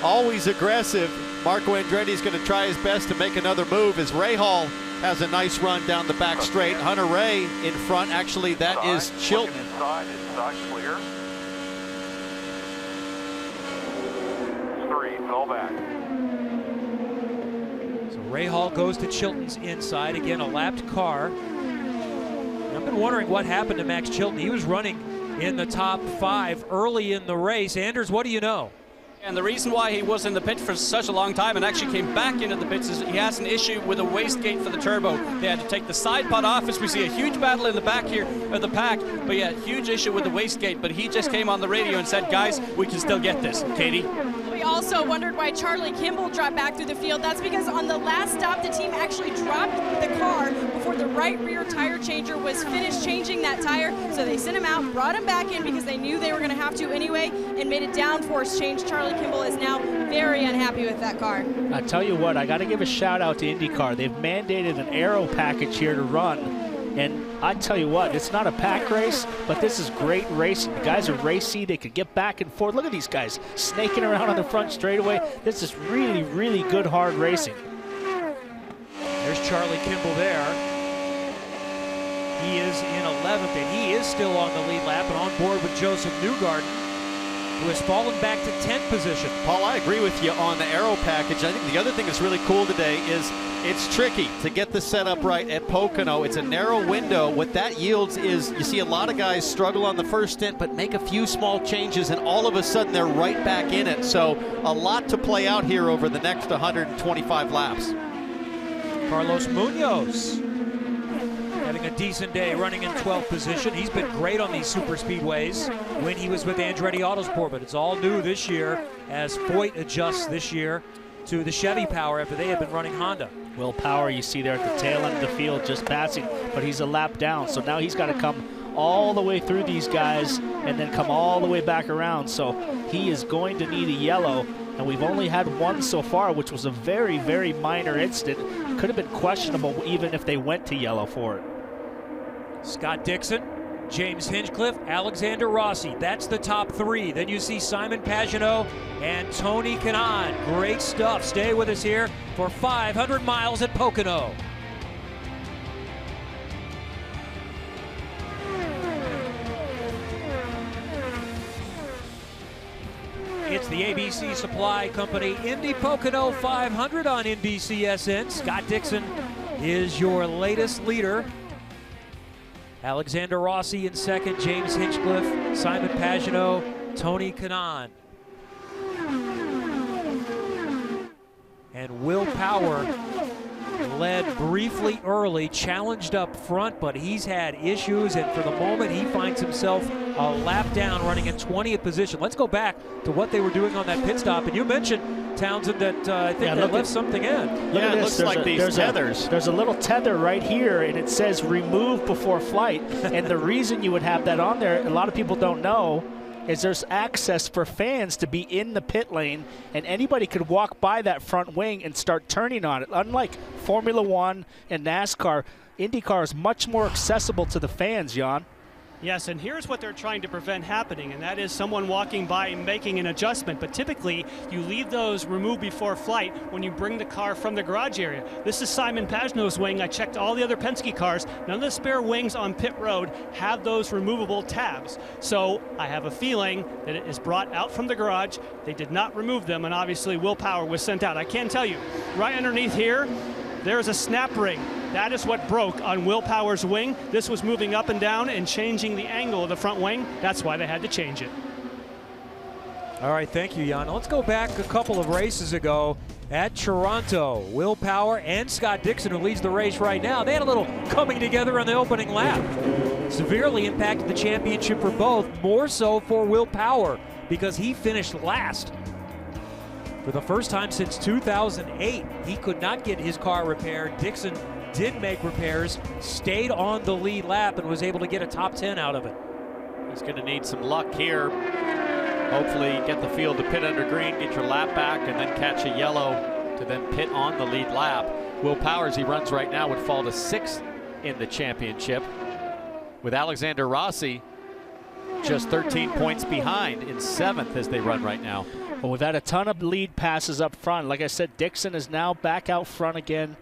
Always aggressive. Marco Andretti's going to try his best to make another move as Rahal has a nice run down the back straight. Hunter-Reay in front. Actually, that is Chilton. Inside clear. 3, fell back. So Rahal goes to Chilton's inside. Again, a lapped car. I've been wondering what happened to Max Chilton. He was running in the top 5 early in the race. Anders, what do you know? And the reason why he was in the pit for such a long time and actually came back into the pits is he has an issue with a wastegate for the turbo. They had to take the side pod off, as we see a huge battle in the back here of the pack. But yeah, huge issue with the wastegate. But he just came on the radio and said, guys, we can still get this. Katie? We also wondered why Charlie Kimball dropped back through the field. That's because on the last stop, the team actually dropped the car before the right rear tire changer was finished changing that tire. So they sent him out, brought him back in because they knew they were going to have to anyway, and made a downforce change. Charlie Kimball is now very unhappy with that car. I tell you what, I got to give a shout out to IndyCar. They've mandated an aero package here to run. And I tell you what, it's not a pack race, but this is great racing. The guys are racy. They can get back and forth. Look at these guys snaking around on the front straightaway. This is really, really good, hard racing. There's Charlie Kimball there. He is in 11th, and he is still on the lead lap and on board with Joseph Newgarden, who has fallen back to 10th position. Paul, I agree with you on the aero package. I think the other thing that's really cool today is it's tricky to get the setup right at Pocono. It's a narrow window. What that yields is you see a lot of guys struggle on the first stint, but make a few small changes, and all of a sudden they're right back in it. So a lot to play out here over the next 125 laps. Carlos Munoz having a decent day, running in 12th position. He's been great on these super speedways when he was with Andretti Autosport, but it's all new this year as Foyt adjusts this year to the Chevy power after they had been running Honda. Will Power, you see there at the tail end of the field just passing, but he's a lap down, so now he's got to come all the way through these guys and then come all the way back around. So he is going to need a yellow, and we've only had one so far, which was a very, very minor incident. Could have been questionable even if they went to yellow for it. Scott Dixon, James Hinchcliffe, Alexander Rossi. That's the top three. Then you see Simon Pagenaud and Tony Kanaan. Great stuff. Stay with us here for 500 miles at Pocono. It's the ABC Supply Company Indy Pocono 500 on NBCSN. Scott Dixon is your latest leader. Alexander Rossi in second, James Hinchcliffe, Simon Pagenaud, Tony Kanaan. And Will Power led briefly early, challenged up front, but he's had issues, and for the moment he finds himself a lap down, running in 20th position. Let's go back to what they were doing on that pit stop, and you mentioned, Townsend, that I think they left something in. Yeah, it looks like these tethers. There's a little tether right here, and it says remove before flight, and the reason you would have that on there, a lot of people don't know, is there's access for fans to be in the pit lane, and anybody could walk by that front wing and start turning on it. Unlike Formula One and NASCAR, IndyCar is much more accessible to the fans, Jan. Yes, and here's what they're trying to prevent happening, and that is someone walking by and making an adjustment. But typically, you leave those removed before flight when you bring the car from the garage area. This is Simon Pagenaud's wing. I checked all the other Penske cars. None of the spare wings on pit road have those removable tabs. So I have a feeling that it is brought out from the garage. They did not remove them, and obviously Will Power was sent out. I can tell you, right underneath here, there's a snap ring. That is what broke on Will Power's wing. This was moving up and down and changing the angle of the front wing. That's why they had to change it. All right, thank you, Jan. Let's go back a couple of races ago at Toronto. Will Power and Scott Dixon, who leads the race right now, they had a little coming together on the opening lap. Severely impacted the championship for both, more so for Will Power because he finished last. For the first time since 2008, he could not get his car repaired. Dixon did make repairs, stayed on the lead lap, and was able to get a top 10 out of it. He's going to need some luck here. Hopefully get the field to pit under green, get your lap back, and then catch a yellow to then pit on the lead lap. Will Power, as he runs right now, would fall to 6th in the championship, with Alexander Rossi just 13 points behind in 7th as they run right now. Well, we've had a ton of lead passes up front. Like I said, Dixon is now back out front again.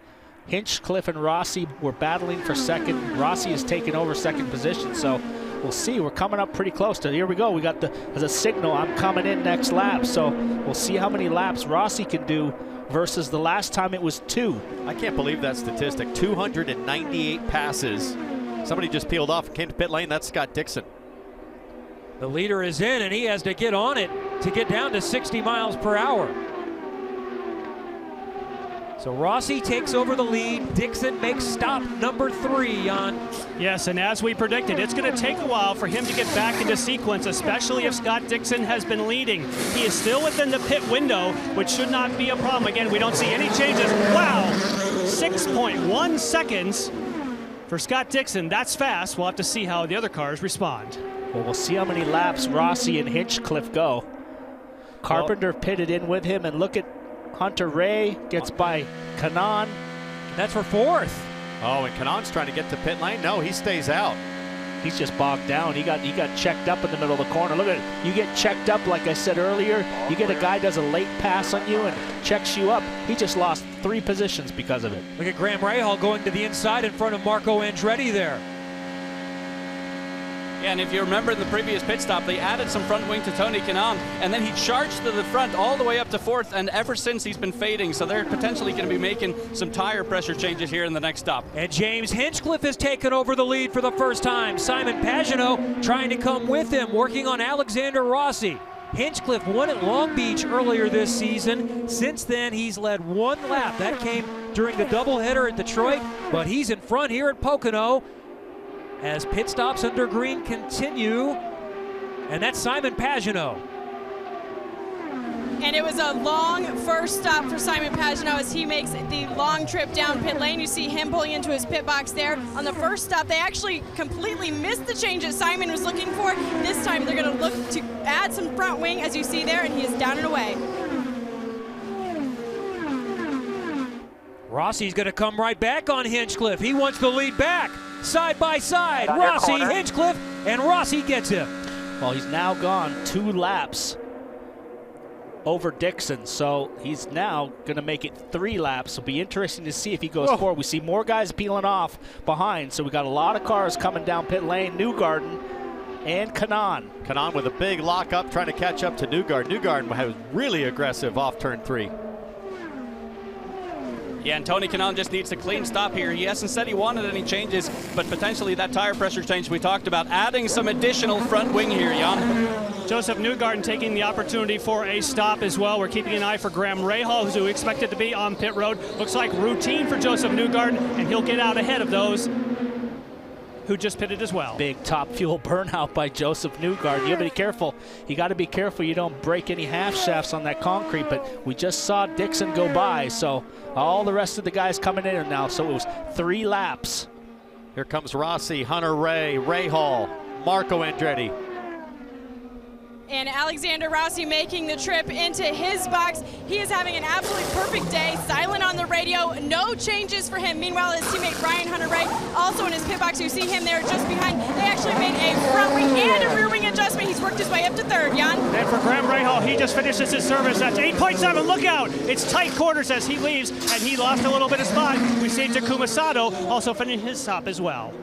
Hinchcliffe and Rossi were battling for second. Rossi has taken over second position, so we'll see. We're coming up pretty close to, here we go. We got as a signal, I'm coming in next lap. So we'll see how many laps Rossi can do versus the last time it was 2. I can't believe that statistic. 298 passes. Somebody just peeled off and came to pit lane. That's Scott Dixon. The leader is in, and he has to get on it. to get down to 60 miles per hour. So Rossi takes over the lead. Dixon makes stop number 3 on. Yes, and as we predicted, it's going to take a while for him to get back into sequence, especially if Scott Dixon has been leading. He is still within the pit window, which should not be a problem. Again, we don't see any changes. Wow, 6.1 seconds for Scott Dixon. That's fast. We'll have to see how the other cars respond. Well, we'll see how many laps Rossi and Hinchcliffe go. Carpenter pitted in with him, and look at Hunter Ray gets by Kanaan. That's for 4th. Oh, and Kanaan's trying to get to pit lane. No, he stays out. He's just bogged down. He got checked up in the middle of the corner. Look at it. You get checked up, like I said earlier. You get a guy does a late pass on you and checks you up. He just lost 3 positions because of it. Look at Graham Rahal going to the inside in front of Marco Andretti there. Yeah, and if you remember in the previous pit stop, they added some front wing to Tony Kanaan, and then he charged to the front all the way up to 4th, and ever since he's been fading, so they're potentially going to be making some tire pressure changes here in the next stop. And James Hinchcliffe has taken over the lead for the first time. Simon Pagenaud trying to come with him, working on Alexander Rossi. Hinchcliffe won at Long Beach earlier this season. Since then, he's led 1 lap. That came during the doubleheader at Detroit, but he's in front here at Pocono as pit stops under green continue, and that's Simon Pagenaud. And it was a long first stop for Simon Pagenaud as he makes the long trip down pit lane. You see him pulling into his pit box there. On the first stop, they actually completely missed the change that Simon was looking for. This time, they're going to look to add some front wing, as you see there, and he is down and away. Rossi's going to come right back on Hinchcliffe. He wants the lead back. Side by side, Rossi, Hinchcliffe, and Rossi gets him. Well, he's now gone 2 laps over Dixon, so he's now going to make it 3 laps. It'll be interesting to see if he goes forward. We see more guys peeling off behind, so we got a lot of cars coming down pit lane. Newgarden and Kanaan. Kanaan with a big lockup trying to catch up to Newgarden. Newgarden was really aggressive off turn 3. Yeah, and Tony Kanaan just needs a clean stop here. He hasn't said he wanted any changes, but potentially that tire pressure change we talked about, adding some additional front wing here, Jan. Joseph Newgarden taking the opportunity for a stop as well. We're keeping an eye for Graham Rahal, who's expected to be on pit road. Looks like routine for Joseph Newgarden, and he'll get out ahead of those who just pitted as well. Big top fuel burnout by Joseph Newgarden. You got to be careful. You got to be careful you don't break any half shafts on that concrete, but we just saw Dixon go by, so all the rest of the guys coming in now, so it was 3 laps. Here comes Rossi, Hunter Ray, Rahal, Marco Andretti. And Alexander Rossi making the trip into his box. He is having an absolutely perfect day. Silent on the radio, no changes for him. Meanwhile, his teammate Ryan Hunter-Reay also in his pit box. You see him there just behind. They actually made a front wing and a rear wing adjustment. He's worked his way up to 3rd, Jan. And for Graham Rahal, he just finishes his service. That's 8.7. Look out! It's tight quarters as he leaves, and he lost a little bit of spot. We see Takuma Sato also finishing his stop as well.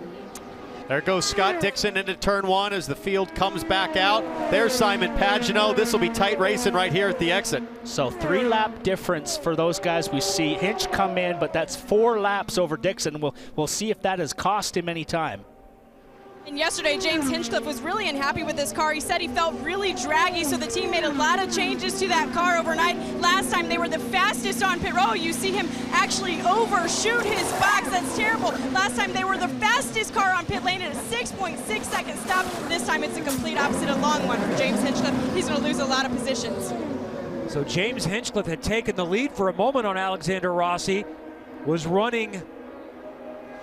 There goes Scott Dixon into turn 1 as the field comes back out. There's Simon Pagenaud. This will be tight racing right here at the exit. So 3 lap difference for those guys. We see Hinch come in, but that's 4 laps over Dixon. We'll see if that has cost him any time. And yesterday, James Hinchcliffe was really unhappy with this car. He said he felt really draggy, so the team made a lot of changes to that car overnight. Last time, they were the fastest on pit road. You see him actually overshoot his box. That's terrible. Last time, they were the fastest car on pit lane at a 6.6 second stop. This time, it's a complete opposite, a long one for James Hinchcliffe. He's going to lose a lot of positions. So James Hinchcliffe had taken the lead for a moment on Alexander Rossi, was running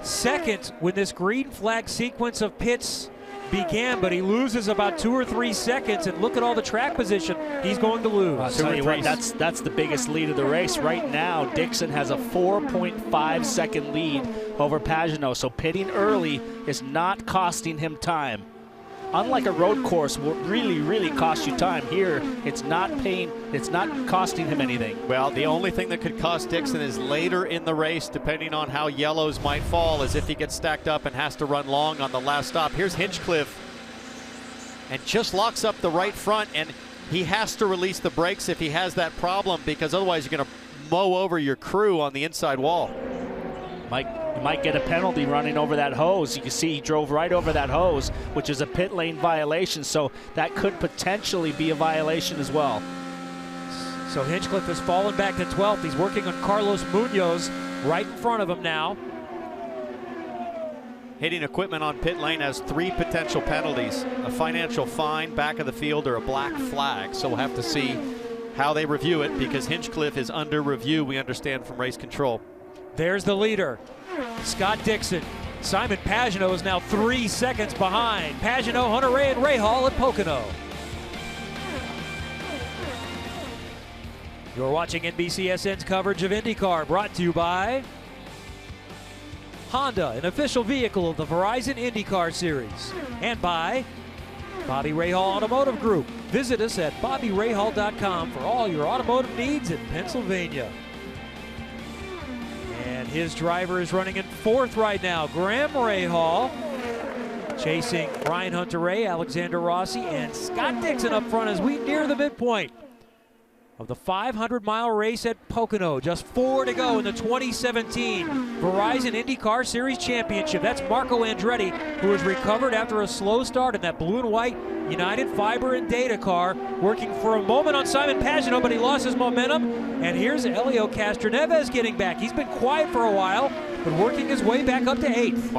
second when this green flag sequence of pits began, but he loses about 2 or 3 seconds, and look at all the track position he's going to lose. I'll tell you what, that's the biggest lead of the race. Right now, Dixon has a 4.5 second lead over Pagenaud, so pitting early is not costing him time. Unlike a road course will really cost you time. Here, it's not costing him anything. Well, the only thing that could cost Dixon is later in the race, depending on how yellows might fall, as if he gets stacked up and has to run long on the last stop. Here's Hinchcliffe, and just locks up the right front, and he has to release the brakes if he has that problem, because otherwise you're going to mow over your crew on the inside wall. Mike, He might get a penalty running over that hose. You can see he drove right over that hose, which is a pit lane violation, so that could potentially be a violation as well. So Hinchcliffe has fallen back to 12th. He's working on Carlos Munoz right in front of him now. Hitting equipment on pit lane has 3 potential penalties: a financial fine, back of the field, or a black flag. So we'll have to see how they review it, because Hinchcliffe is under review, we understand, from race control. There's the leader, Scott Dixon. Simon Pagenaud is now 3 seconds behind. Pagenaud, Hunter-Reay, and Rahal at Pocono. You're watching NBCSN's coverage of IndyCar, brought to you by Honda, an official vehicle of the Verizon IndyCar Series, and by Bobby Rahal Automotive Group. Visit us at BobbyRahal.com for all your automotive needs in Pennsylvania. And his driver is running in 4th right now, Graham Rahal, chasing Ryan Hunter-Reay, Alexander Rossi, and Scott Dixon up front as we near the midpoint of the 500-mile race at Pocono. Just 4 to go in the 2017 Verizon IndyCar Series Championship. That's Marco Andretti, who has recovered after a slow start in that blue and white United Fiber and Data car, working for a moment on Simon Pagenaud, but he lost his momentum. And here's Helio Castroneves getting back. He's been quiet for a while, but working his way back up to 8th.